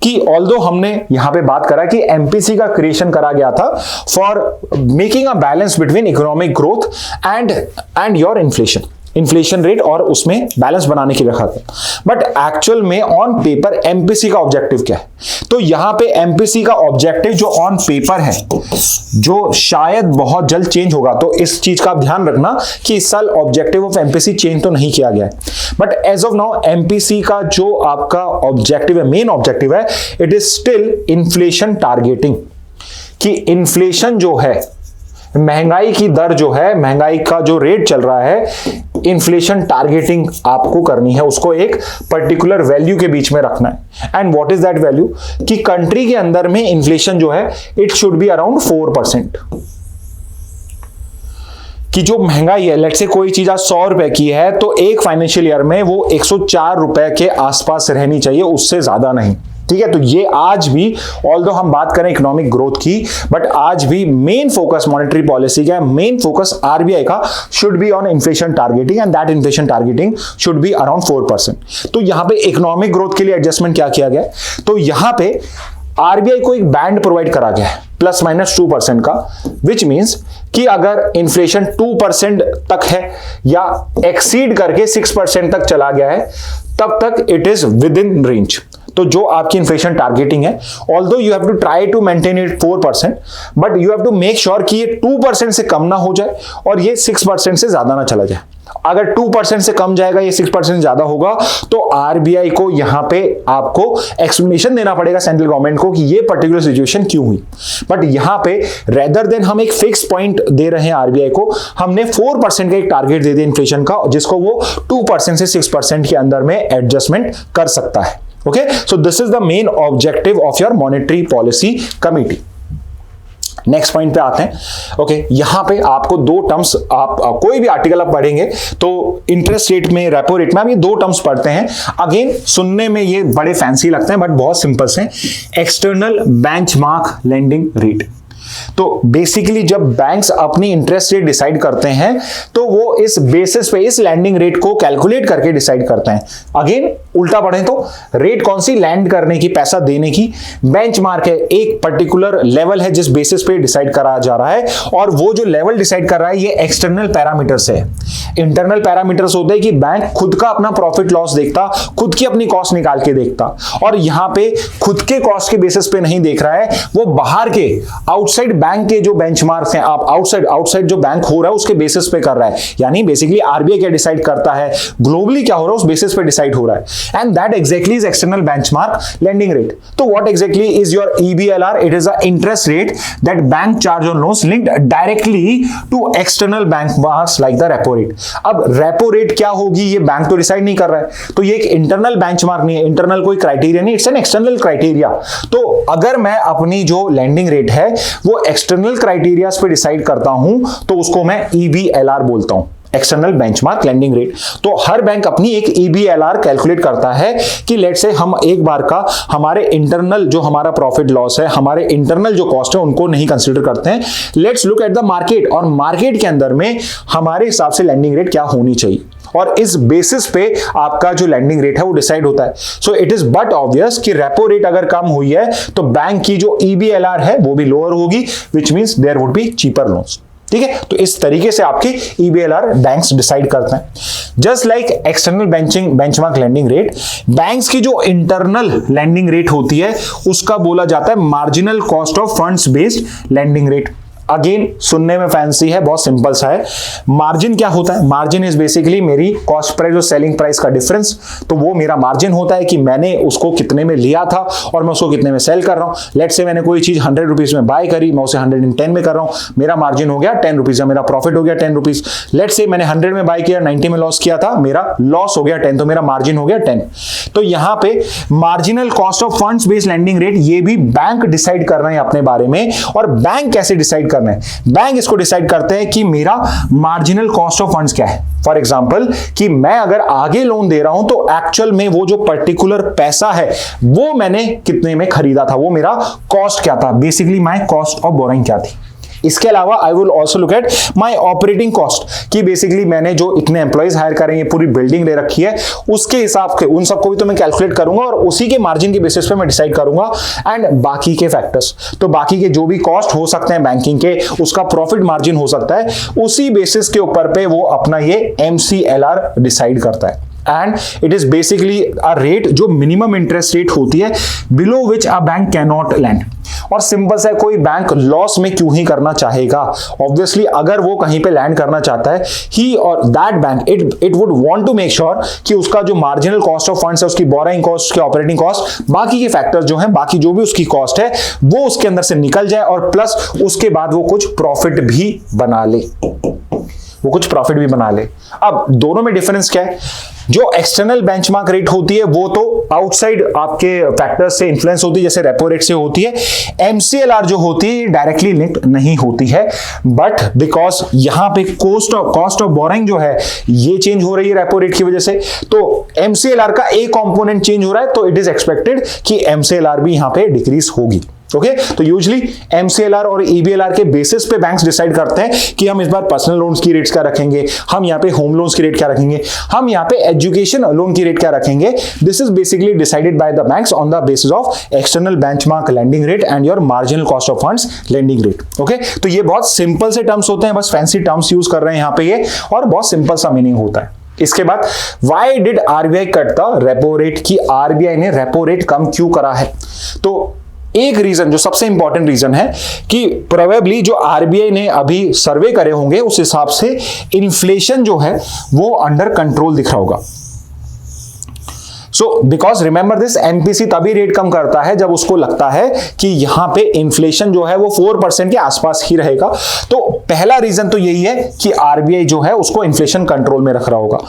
[SPEAKER 1] कि ऑल्दो हमने यहां पे बात करा कि एमपीसी का क्रिएशन करा गया था for making a balance between economic growth and your inflation rate, और उसमें बैलेंस बनाने की रखा था. बट एक्चुअल में ऑन पेपर एमपीसी का ऑब्जेक्टिव क्या है? तो यहां पे एमपीसी का ऑब्जेक्टिव जो ऑन पेपर है, जो शायद बहुत जल्द चेंज होगा, तो इस चीज का आप ध्यान रखना कि इस साल ऑब्जेक्टिव ऑफ एमपीसी चेंज तो नहीं किया गया है. But as of now MPC का जो आपका ऑब्जेक्टिव है, मेन ऑब्जेक्टिव है, it is still inflation targeting. कि इन्फ्लेशन जो है, महंगाई की दर जो है, महंगाई का जो रेट चल रहा है, इन्फ्लेशन टारगेटिंग आपको करनी है, उसको एक पर्टिकुलर वैल्यू के बीच में रखना है. And what is that value? कि कंट्री के अंदर में इन्फ्लेशन जो है, इट शुड बी अराउंड 4%. कि जो महंगाई है, लेट्स से कोई चीज आज 100 रुपए की है, तो एक फाइनेंशियल ईयर में वो 104 रुपए के आसपास रहनी चाहिए, उससे ज्यादा नहीं. ठीक है, तो ये आज भी, ऑल्दो हम बात करें इकोनॉमिक ग्रोथ की, बट आज भी मेन फोकस मॉनेटरी पॉलिसी का, मेन फोकस आरबीआई का should be on inflation targeting, and that inflation targeting should be around 4%. तो यहां पे इकोनॉमिक ग्रोथ के लिए एडजस्टमेंट क्या किया गया? तो यहां पे आरबीआई को एक बैंड प्रोवाइड करा गया है ±2% का, विच मींस कि अगर इन्फ्लेशन 2% तक है या एक्सीड करके 6% तक चला गया है, तब तक it is within range. तो जो आपकी इन्फ्लेशन टारगेटिंग है, although you have to try to maintain it 4%, but you have to make sure कि ये 2% से कम ना हो जाए और ये 6% से ज्यादा ना चला जाए. अगर 2% से कम जाएगा, ये 6% ज्यादा होगा, तो आरबीआई को यहां पे आपको एक्सप्लेनेशन देना पड़ेगा सेंट्रल गवर्नमेंट को कि ये पर्टिकुलर सिचुएशन क्यों हुई. बट यहां पे रेदर देन हम एक फिक्स पॉइंट दे रहे हैं आरबीआई को, हमने 4% का एक टारगेट दे दिया इन्फ्लेशन का, जिसको वो 2% से 6% के अंदर में एडजस्टमेंट कर सकता है. Okay, so this is the main objective of your monetary policy committee. Next point पे आते हैं. ओके यहां पे आपको 2 टर्म्स, आप कोई भी आर्टिकल आप पढ़ेंगे तो इंटरेस्ट रेट में, रेपो रेट में आप ये 2 टर्म्स पढ़ते हैं. अगेन सुनने में ये बड़े फैंसी लगते हैं, बट बहुत सिंपल से, एक्सटर्नल बेंचमार्क लेंडिंग रेट. तो बेसिकली जब बैंक्स अपनी इंटरेस्ट रेट डिसाइड करते हैं, तो वो इस बेसिस पे, इस लैंडिंग रेट को कैलकुलेट करके डिसाइड करते हैं. अगेन उल्टा पढ़ें तो रेट कौन सी लैंड करने की, पैसा देने की, बेंचमार्क है, एक पर्टिकुलर लेवल है जिस बेसिस पे डिसाइड करा जा रहा है, और वो जो लेवल डिसाइड कर रहा है ये एक्सटर्नल पैरामीटर्स है. इंटरनल पैरामीटर्स होते हैं कि बैंक खुद का अपना प्रॉफिट लॉस देखता, खुद की अपनी कॉस्ट निकाल के देखता, और यहां पे खुद के कॉस्ट के बेसिस पे नहीं देख रहा है, वो बाहर के आउटसाइड बैंक के जो बेंचमार्क्स हैं, आप आउटसाइड जो बैंक हो रहा है उसके बेसिस पे कर रहा है. यानी बेसिकली आरबीआई क्या डिसाइड करता है, ग्लोबली क्या हो रहा है, उस बेसिस पे डिसाइड हो रहा है. And that exactly is external benchmark lending rate. तो what exactly is your EBLR? It is the interest rate that bank charge on loans linked directly to external benchmarks like the repo rate. अब रेपो रेट क्या होगी ये बैंक तो डिसाइड नहीं कर रहा है, तो ये एक इंटरनल बेंचमार्क नहीं है, इंटरनल कोई क्राइटेरिया नहीं, इट्स एन एक्सटर्नल क्राइटेरिया। तो अगर मैं अपनी जो लेंडिंग रेट है वो एक्सटर्नल क्राइटेरियाज पे डिसाइड करता हूं तो उसको मैं EBLR बोलता हूं, एक्सटर्नल बेंचमार्क लेंडिंग रेट। तो हर बैंक अपनी एक EBLR कैलकुलेट करता है कि लेट से हम एक बार का हमारे इंटरनल जो हमारा प्रॉफिट लॉस है, हमारे इंटरनल जो कॉस्ट है उनको नहीं कंसीडर करते हैं। Let's look at the market, और मार्केट के अंदर में हमारे हिसाब से लेंडिंग रेट क्या होनी चाहिए, और इस बेसिस पे आपका जो लेंडिंग रेट है वो डिसाइड होता है। So it is but obvious कि रेपो रेट अगर कम हुई है तो बैंक की जो EBLR है वो भी लोअर होगी, which means there would be cheaper loans. ठीक है, तो इस तरीके से आपकी EBLR बैंक्स डिसाइड करते हैं। Just like external benchmark lending rate, banks की जो इंटरनल लेंडिंग रेट होती है उसका बोला जाता है marginal cost of funds based lending rate. Again सुनने में फैंसी है, बहुत सिंपल सा है। मार्जिन क्या होता है? मार्जिन इज बेसिकली मेरी कॉस्ट प्राइस और सेलिंग प्राइस का डिफरेंस। तो वो मेरा मार्जिन होता है कि मैंने उसको कितने में लिया था और मैं उसको कितने में सेल कर रहा हूं। लेट्स से मैंने कोई चीज 100 रुपीज में बाय करी, मैं उसे 110 में कर रहा हूं, मेरा मार्जिन हो गया 10 रुपीज, मेरा प्रॉफिट हो गया 10 रुपीज। लेट्स से मैंने 100 में बाय किया, 90 में लॉस किया था, मेरा लॉस हो गया 10, तो मेरा मार्जिन हो गया 10। तो यहां पे marginal cost of funds based lending rate ये भी बैंक डिसाइड कर रहे हैं अपने बारे में। और बैंक कैसे डिसाइड करना है? बैंक इसको डिसाइड करते हैं कि मेरा मार्जिनल कॉस्ट ऑफ फंड्स क्या है। फॉर एग्जांपल कि मैं अगर आगे लोन दे रहा हूं तो एक्चुअल में वो जो पर्टिकुलर पैसा है वो मैंने कितने में खरीदा था, वो मेरा कॉस्ट क्या था, basically my cost of borrowing क्या थी। इसके अलावा I will also look at my operating cost, कि बेसिकली मैंने जो इतने एम्प्लॉइज हायर करेंगे, पूरी बिल्डिंग ले रखी है, उसके हिसाब से उन सबको भी तो मैं कैलकुलेट करूंगा और उसी के मार्जिन के बेसिस पे मैं डिसाइड करूंगा। एंड बाकी के फैक्टर्स, तो बाकी के जो भी कॉस्ट हो सकते हैं बैंकिंग के, उसका प्रॉफिट मार्जिन हो सकता है, उसी बेसिस के ऊपर पे वो अपना ये MCLR डिसाइड करता है। And it is basically a rate जो मिनिमम इंटरेस्ट रेट होती है below which a bank can not land. और सिंपल सा कोई बैंक लॉस में क्यों ही करना चाहेगा? ऑब्वियसली अगर वो कहीं पे लैंड करना चाहता है, ही और that bank it would want to make sure कि उसका जो मार्जिनल कॉस्ट ऑफ फंड्स है, उसकी बोरोइंग कॉस्ट, उसके ऑपरेटिंग कॉस्ट, बाकी के फैक्टर्स जो हैं, बाकी जो भी उसकी कॉस्ट है वो उसके अंदर से निकल जाए, और प्लस उसके बाद वो कुछ प्रॉफिट भी बना ले, अब दोनों में डिफरेंस क्या है? जो एक्सटर्नल बेंचमार्क रेट होती है वो तो आउटसाइड आपके फैक्टर्स से इन्फ्लुएंस होती है, जैसे रेपो रेट से होती है। MCLR जो होती है डायरेक्टली लिंक्ड नहीं होती है, बट बिकॉज यहां पे कॉस्ट ऑफ बोरोइंग जो है ये चेंज हो रही है रेपो रेट की वजह से, तो MCLR का एक कंपोनेंट चेंज हो रहा है, तो इट इज एक्सपेक्टेड कि MCLR भी यहां पे डिक्रीज होगी। ओके, तो यूजली MCLR और EBLR के बेसिस पे बैंक्स डिसाइड करते हैं कि हम इस बार पर्सनल लोन्स की रेट्स क्या रखेंगे, हम यहाँ पे होम लोन्स की रेट क्या रखेंगे, हम यहाँ पे एजुकेशन लोन की रेट क्या रखेंगे। This is basically decided by the banks on the basis of external benchmark lending rate and your marginal cost of funds lending rate. Okay, तो ये बहुत सिंपल से टर्म्स होते हैं, बस फैंसी टर्म्स यूज कर रहे हैं यहाँ पे ये, और बहुत सिंपल सा मीनिंग होता है। इसके बाद why did RBI cut the repo rate, की RBI ने रेपो रेट कम क्यों करा है? तो एक रीजन जो सबसे इंपॉर्टेंट रीजन है कि प्रोबेबली जो RBI ने अभी सर्वे करे होंगे उस हिसाब से इन्फ्लेशन जो है वो अंडर कंट्रोल दिख रहा होगा। So because remember this, MPC तभी रेट कम करता है जब उसको लगता है कि यहां पे इन्फ्लेशन जो है वो 4% के आसपास ही रहेगा। तो पहला रीजन तो यही है कि RBI जो है उसको इन्फ्लेशन कंट्रोल में रख रहा होगा।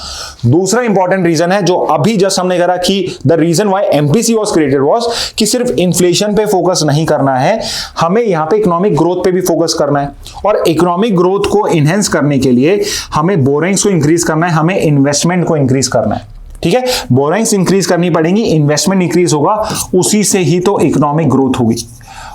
[SPEAKER 1] दूसरा इंपॉर्टेंट रीजन है जो अभी जस्ट हमने करा कि the reason why MPC was created was कि सिर्फ इन्फ्लेशन पे फोकस नहीं करना है, हमें यहां पे इकोनॉमिक ग्रोथ पे भी फोकस करना है, और इकोनॉमिक ग्रोथ को इनहेंस करने के लिए हमें बोरोइंग्स को इंक्रीज करना है, हमें इन्वेस्टमेंट को इंक्रीज करना है। ठीक है, बोरोइंग्स इंक्रीज करनी पड़ेंगी, इन्वेस्टमेंट इंक्रीज होगा, उसी से ही तो इकोनॉमिक ग्रोथ होगी।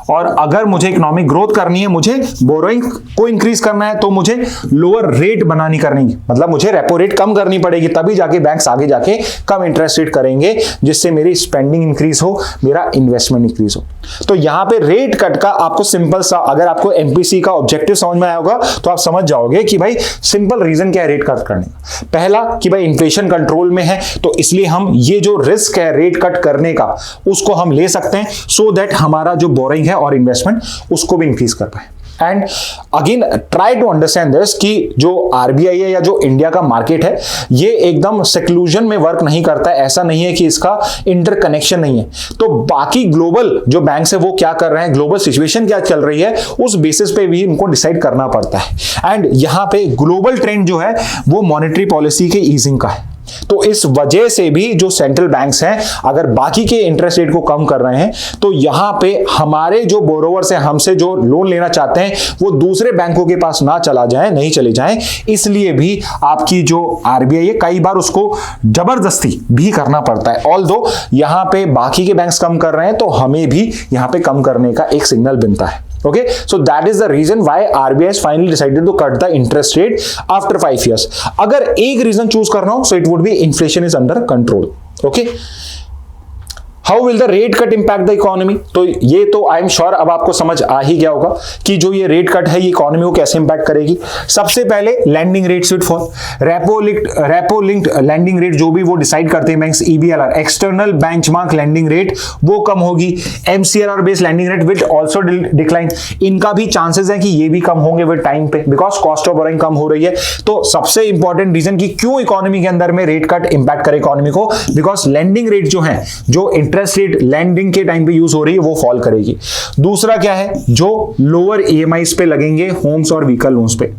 [SPEAKER 1] और अगर मुझे इकोनॉमिक ग्रोथ करनी है, मुझे बोरोइंग को इंक्रीज करना है, तो मुझे लोअर रेट बनानी करनी, मतलब मुझे रेपो रेट कम करनी पड़ेगी, तभी जाके बैंक्स आगे जाके कम इंटरेस्ट रेट करेंगे, जिससे मेरी स्पेंडिंग इंक्रीज हो, मेरा इन्वेस्टमेंट इंक्रीज हो। तो यहां पे रेट कट का आपको सिंपल सा, अगर आपको MPC का ऑब्जेक्टिव समझ में आया होगा तो आप समझ जाओगे कि भाई सिंपल रीजन क्या है रेट कट करने का। पहला कि भाई इन्फ्लेशन कंट्रोल में है, तो इसलिए हम ये जो रिस्क है रेट कट करने का उसको हम ले सकते हैं, सो दैट हमारा जो बोरोइंग है और इन्वेस्टमेंट उसको भी इंक्रीज कर पाए। And again try to understand this कि जो आरबीआई है या जो इंडिया का मार्केट है ये एकदम सेक्लूजन में वर्क नहीं करता है, ऐसा नहीं है कि इसका इंटरकनेक्शन नहीं है। तो बाकी ग्लोबल जो बैंक्स है वो क्या कर रहे हैं, ग्लोबल सिचुएशन क्या चल रही है, उस बेसिस पे भी इनको डिसाइड करना पड़ता है। एंड यहां पे ग्लोबल ट्रेंड जो है वो मॉनेटरी पॉलिसी के ईजिंग का है। तो इस वजह से भी जो सेंट्रल बैंक्स हैं अगर बाकी के इंटरेस्ट रेट को कम कर रहे हैं तो यहां पे हमारे जो बोरोवर्स हैं, हमसे जो लोन लेना चाहते हैं, वो दूसरे बैंकों के पास ना नहीं चले जाएं, इसलिए भी आपकी जो आरबीआई है कई बार उसको जबरदस्ती भी करना पड़ता है। ऑल्दो यहां पे बाकी के बैंक्स कम कर रहे हैं तो हमें भी यहां पे कम करने का एक सिग्नल बनता है। Okay, so that is the reason why RBI has finally decided to cut the interest rate after 5 years. अगर एक रीजन चूज करना हो, so it would be inflation is under control. Okay. How will the rate cut impact the economy? तो ये तो आई एम श्योर अब आपको समझ आ ही गया होगा कि जो ये रेट कट है ये इकोनॉमी को कैसे इंपैक्ट करेगी। सबसे पहले landing rates will fall. Repo linked landing rate जो भी वो डिसाइड करते हैं banks, EBLR external benchmark landing rate, वो कम होगी। MCLR based landing rate will also decline. इनका भी चांसेस है कि ये भी कम होंगे विद टाइम पे, बिकॉज कॉस्ट ऑफ बोरोइंग कम हो रही है। तो सबसे इंपॉर्टेंट रीजन कि क्यों इकोनॉमी के अंदर में रेट कट इंपैक्ट करे इकोनॉमी को, बिकॉज लैंडिंग रेट जो है, जो इंटरेस्ट रेट लैंडिंग के टाइम पे यूज हो रही है, वो फॉल करेगी। दूसरा क्या है, जो लोअर EMIs पे लगेंगे होम्स और व्हीकल लोन्स पे।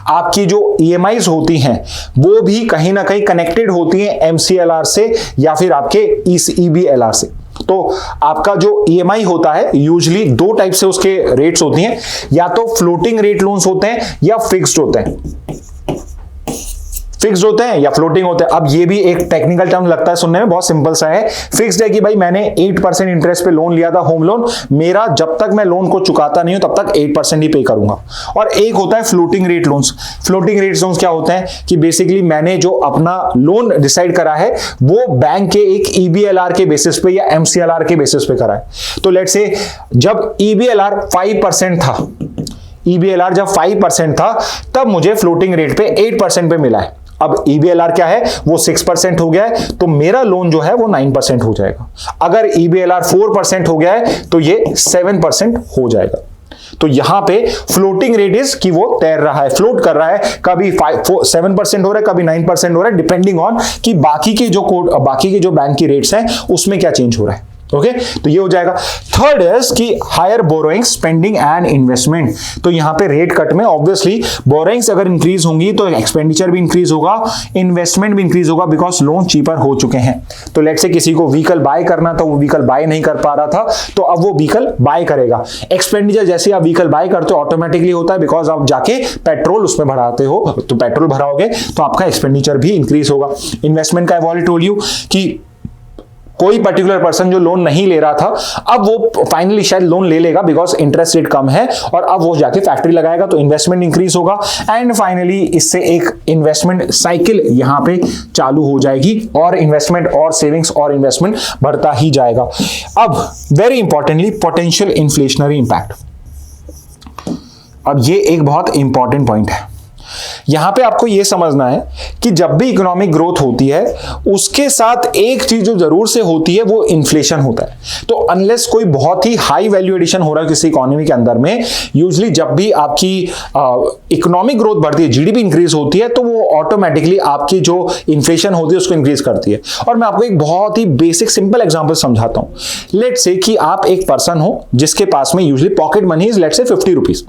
[SPEAKER 1] आपकी जो EMIs होती हैं वो भी कहीं ना कहीं कनेक्टेड होती हैं MCLR से या फिर आपके EBLR से। तो आपका जो EMI होता है यूजुअली दो टाइप से उसके रेट्स होती हैं, या तो फ्लोटिंग रेट लोन्स होते हैं या फिक्स्ड होते हैं। फिक्स्ड होते हैं या फ्लोटिंग होते हैं। अब ये भी एक टेक्निकल टर्म लगता है सुनने में, बहुत सिंपल सा है। फिक्स्ड है कि भाई मैंने 8% इंटरेस्ट पे लोन लिया था होम लोन, मेरा जब तक मैं लोन को चुकाता नहीं हूं तब तक 8% ही पे करूंगा। और एक होता है floating rate loans. Floating rate loans क्या होते हैं कि बेसिकली मैंने जो अपना लोन डिसाइड करा है वो बैंक के एक EBLR के बेसिस पे या MCLR के बेसिस पे करा है। तो लेट्स से जब EBLR 5% था, EBLR जब 5% था तब मुझे फ्लोटिंग रेट पे 8% पे मिला है। अब EBLR क्या है, वो 6% हो गया है, तो मेरा लोन जो है वो 9% हो जाएगा। अगर EBLR 4% हो गया है तो ये 7% हो जाएगा। तो यहां पे फ्लोटिंग रेट इज कि वो तैर रहा है, फ्लोट कर रहा है, कभी 7% हो रहा है, कभी 9% हो रहा है, डिपेंडिंग ऑन कि बाकी के जो बैंक की रेट्स हैं उसमें क्या चेंज हो रहा है। ओके, तो ये हो जाएगा। थर्ड इज कि higher borrowing, spending and investment. तो यहां पे रेट कट में ऑब्वियसली बोरोइंग्स अगर इंक्रीज होंगी तो एक्सपेंडिचर भी इंक्रीज होगा, इन्वेस्टमेंट भी इंक्रीज होगा, बिकॉज लोन चीपर हो चुके हैं। तो लेट्स से किसी को व्हीकल बाय करना था, वो व्हीकल बाय नहीं कर पा रहा था, तो अब वो व्हीकल बाय करेगा। एक्सपेंडिचर जैसे आप व्हीकल बाय करते हो ऑटोमेटिकली होता है, बिकॉज आप जाके पेट्रोल उसमें भराते हो, तो पेट्रोल भराओगे तो आपका एक्सपेंडिचर भी इंक्रीज होगा। इन्वेस्टमेंट का आई टोल्ड यू कि कोई पर्टिकुलर पर्सन जो लोन नहीं ले रहा था अब वो फाइनली शायद लोन ले लेगा, बिकॉज इंटरेस्ट रेट कम है, और अब वो जाके फैक्ट्री लगाएगा तो इन्वेस्टमेंट इंक्रीज होगा। एंड फाइनली इससे एक इन्वेस्टमेंट साइकिल यहां पे चालू हो जाएगी, और इन्वेस्टमेंट और सेविंग्स और इन्वेस्टमेंट बढ़ता ही जाएगा। अब very importantly potential inflationary impact. अब ये एक बहुत इंपॉर्टेंट पॉइंट है। यहां पे आपको यह समझना है कि जब भी इकोनॉमिक ग्रोथ होती है उसके साथ एक चीज जो जरूर से होती है वो इन्फ्लेशन होता है। तो अनलेस कोई बहुत ही हाई वैल्यू एडिशन हो रहा है किसी इकोनॉमी के अंदर में, यूजुअली जब भी आपकी इकोनॉमिक ग्रोथ बढ़ती है, जीडीपी इंक्रीज होती है, तो वो ऑटोमेटिकली आपकी जो इन्फ्लेशन होती है उसको इंक्रीज करती है। और मैं आपको एक बहुत ही बेसिक सिंपल एग्जांपल समझाता हूं। लेट्स से कि आप एक पर्सन हो जिसके पास में usually pocket money is let's say 50 rupees,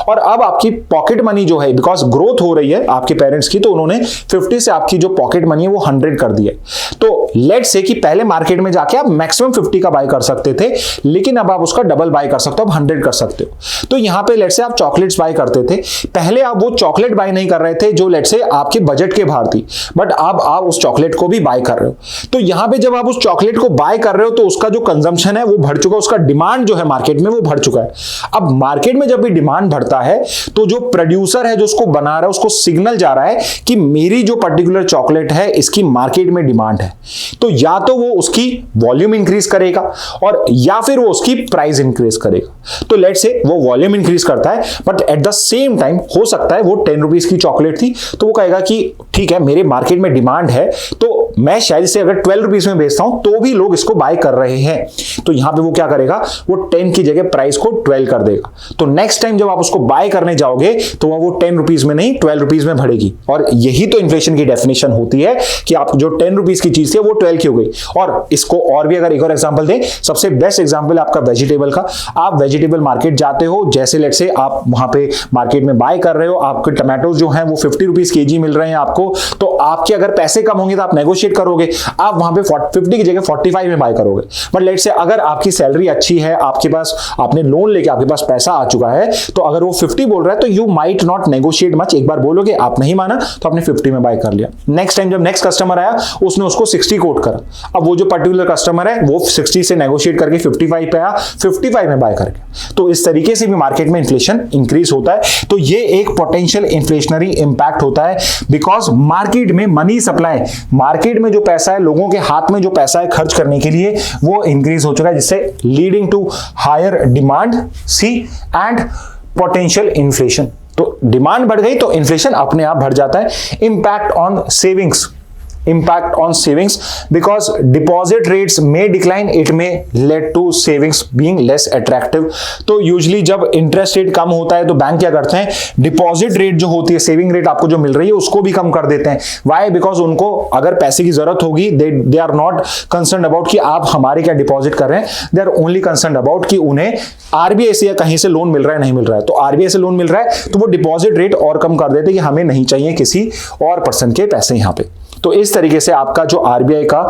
[SPEAKER 1] और अब आपकी पॉकेट मनी जो है बिकॉज ग्रोथ हो रही है आपके पेरेंट्स की, तो उन्होंने 50 से आपकी जो पॉकेट मनी है वो 100 कर दी है। तो लेट्स से कि पहले मार्केट में जाके आप मैक्सिमम 50 का बाय कर सकते थे, लेकिन अब आप उसका डबल बाय कर सकते हो, आप 100 कर सकते हो। तो यहां पे लेट्स से आप चॉकलेट्स बाय करते थे, पहले आप वो चॉकलेट बाय नहीं कर रहे थे जो लेट्स से आपके बजट के बाहर थी, बट अब आप उस चॉकलेट को भी बाय कर रहे हो। तो यहां पे जब आप उस चॉकलेट को बाय कर रहे हो तो उसका जो कंजम्पशन है वो बढ़ चुका है, उसका डिमांड जो है मार्केट में वो बढ़ चुका है। अब मार्केट में जब भी डिमांड बढ़ता है तो जो प्रोड्यूसर है जो उसको बना रहा है उसको सिग्नल जा रहा है कि मेरी जो पर्टिकुलर चॉकलेट है इसकी मार्केट में डिमांड है। तो या तो वो उसकी वॉल्यूम इंक्रीज करेगा और या फिर वो उसकी प्राइस इंक्रीज करेगा। तो लेट्स से वो वॉल्यूम इंक्रीज करता है, but at the same time हो सकता है वो 10 रुपीज की चॉकलेट थी तो वो कहेगा कि ठीक है मेरे मार्केट में डिमांड है तो मैं शायद इसे अगर 12 रुपीज में बेचता हूं तो भी लोग इसको बाय कर रहे हैं, तो यहां पे वो क्या करेगा, वो 10 की जगह प्राइस को 12 कर देगा। तो नेक्स्ट टाइम जब आप उसको बाय करने जाओगे तो वो 10 रुपीज में नहीं 12 रुपीज में बढ़ेगी। और यही तो इन्फ्लेशन की डेफिनेशन होती है कि आप जो 10 रुपीज की चीज थी वो 12 की हो गई। और इसको और भी अगर एक और एग्जांपल दें, सबसे बेस्ट एग्जांपल आपका वेजिटेबल का। आप वेजिटेबल मार्केट जाते हो, जैसे लेट से आप वहां पे मार्केट में बाय कर रहे हो, आपके टमाटोज जो हैं वो 50 रुपीज केजी मिल रहे हैं आपको, तो आपके अगर पैसे कम होंगे तो आप नेगोशिएट करोगे, आप वहां पे 50 की जगह 45 में बाय करोगे। बट लेट से अगर आपकी सैलरी अच्छी है, आपके पास आपने लोन लेके आपके पास पैसा आ चुका है, तो अगर वो 50 बोल रहा है तो you might not negotiate much. एक बार बोलोगे, आप नहीं माना तो आपने 50 में बाय कर लिया। नेक्स्ट टाइम जब नेक्स्ट कस्टमर आया उसने उसको 60 कोट करा, अब वो जो पर्टिकुलर कस्टमर है वो 60 से नेगोशिएट करके 55 पे आया, 55 में बाय करके। तो इस तरीके से भी मार्केट में इन्फ्लेशन इंक्रीज होता है। तो ये एक पोटेंशियल इन्फ्लेशनरी इंपैक्ट होता है, बिकॉज मार्केट में मनी सप्लाई, मार्केट में जो पैसा है, लोगों के हाथ में जो पैसा है खर्च करने के लिए, वो इंक्रीज हो चुका है, जिससे leading to higher demand see and potential inflation. तो डिमांड बढ़ गई तो इन्फ्लेशन अपने आप बढ़ जाता है। Impact on savings, impact on savings, because deposit rates may decline, it may lead to savings being less attractive। तो यूजुअली जब इंटरेस्ट रेट कम होता है तो बैंक क्या करते हैं, डिपॉजिट रेट जो होती है, सेविंग रेट आपको जो मिल रही है उसको भी कम कर देते हैं। वाई? बिकॉज उनको अगर पैसे की जरूरत होगी, they are not concern about कि आप हमारे क्या डिपॉजिट कर रहे हैं, they are only concern about कि उन्हें आरबीआई से या कहीं से लोन मिल रहा है नहीं मिल रहा है। तो आरबीआई से लोन मिल रहा है तो वो डिपॉजिट रेट और कम कर देते कि हमें नहीं चाहिए किसी और पर्सन के पैसे यहां पे। तो इस तरीके से आपका जो आरबीआई का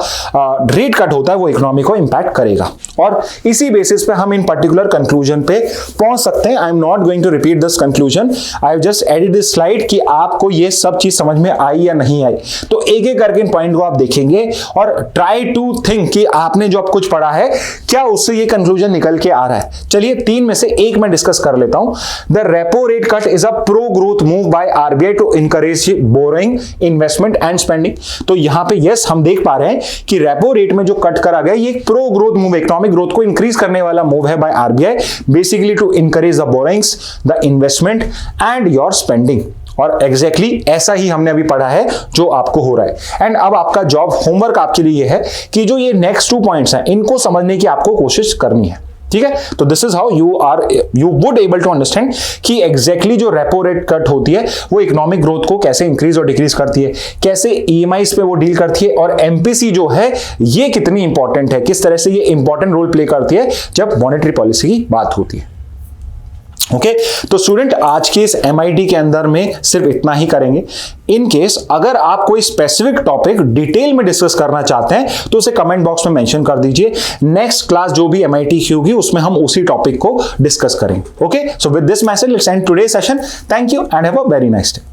[SPEAKER 1] रेट कट होता है वो इकोनॉमी को इंपैक्ट करेगा। और इसी बेसिस पे हम इन पर्टिकुलर कंक्लूजन पे पहुंच सकते हैं। I am not going to repeat this conclusion, I have just edit this slide कि आपको ये सब चीज समझ में आई या नहीं आई। तो एक एक करके इन पॉइंट को आप देखेंगे और ट्राई टू थिंक कि आपने जो अब कुछ पढ़ा है क्या उससे ये कंक्लूजन निकल के आ रहा है। चलिए 3 में से एक मैं डिस्कस कर लेता हूं। The repo rate cut is a pro growth move by RBI to encourage borrowing, investment and spending. तो यहां पे यस हम देख पा रहे हैं कि रेपो रेट में जो कट करा गया ये एक pro growth move, economic growth को इंक्रीज करने वाला मूव है by RBI, basically to encourage the borrowings, the investment and your spending. और एग्जैक्टली ऐसा ही हमने अभी पढ़ा है जो आपको हो रहा है। एंड अब आपका जॉब होमवर्क आपके लिए है कि जो ये नेक्स्ट 2 पॉइंट्स हैं इनको समझने की आपको कोशिश करनी है। ठीक है, तो this is how you would able to understand कि एग्जैक्टली जो रेपो रेट कट होती है वो इकोनॉमिक ग्रोथ को कैसे इंक्रीज और डिक्रीज करती है, कैसे ईएमआईज पे वो डील करती है, और एमपीसी जो है ये कितनी इंपॉर्टेंट है, किस तरह से ये इंपॉर्टेंट रोल प्ले करती है जब मॉनेटरी पॉलिसी की बात होती है। ओके तो स्टूडेंट आज के इस एमआईटी के अंदर में सिर्फ इतना ही करेंगे। इन केस अगर आप कोई स्पेसिफिक टॉपिक डिटेल में डिस्कस करना चाहते हैं तो उसे कमेंट बॉक्स में मेंशन कर दीजिए। नेक्स्ट क्लास जो भी एमआईटी की होगी उसमें हम उसी टॉपिक को डिस्कस करेंगे। Okay so with this message let's end today session. Thank you and have a very nice day.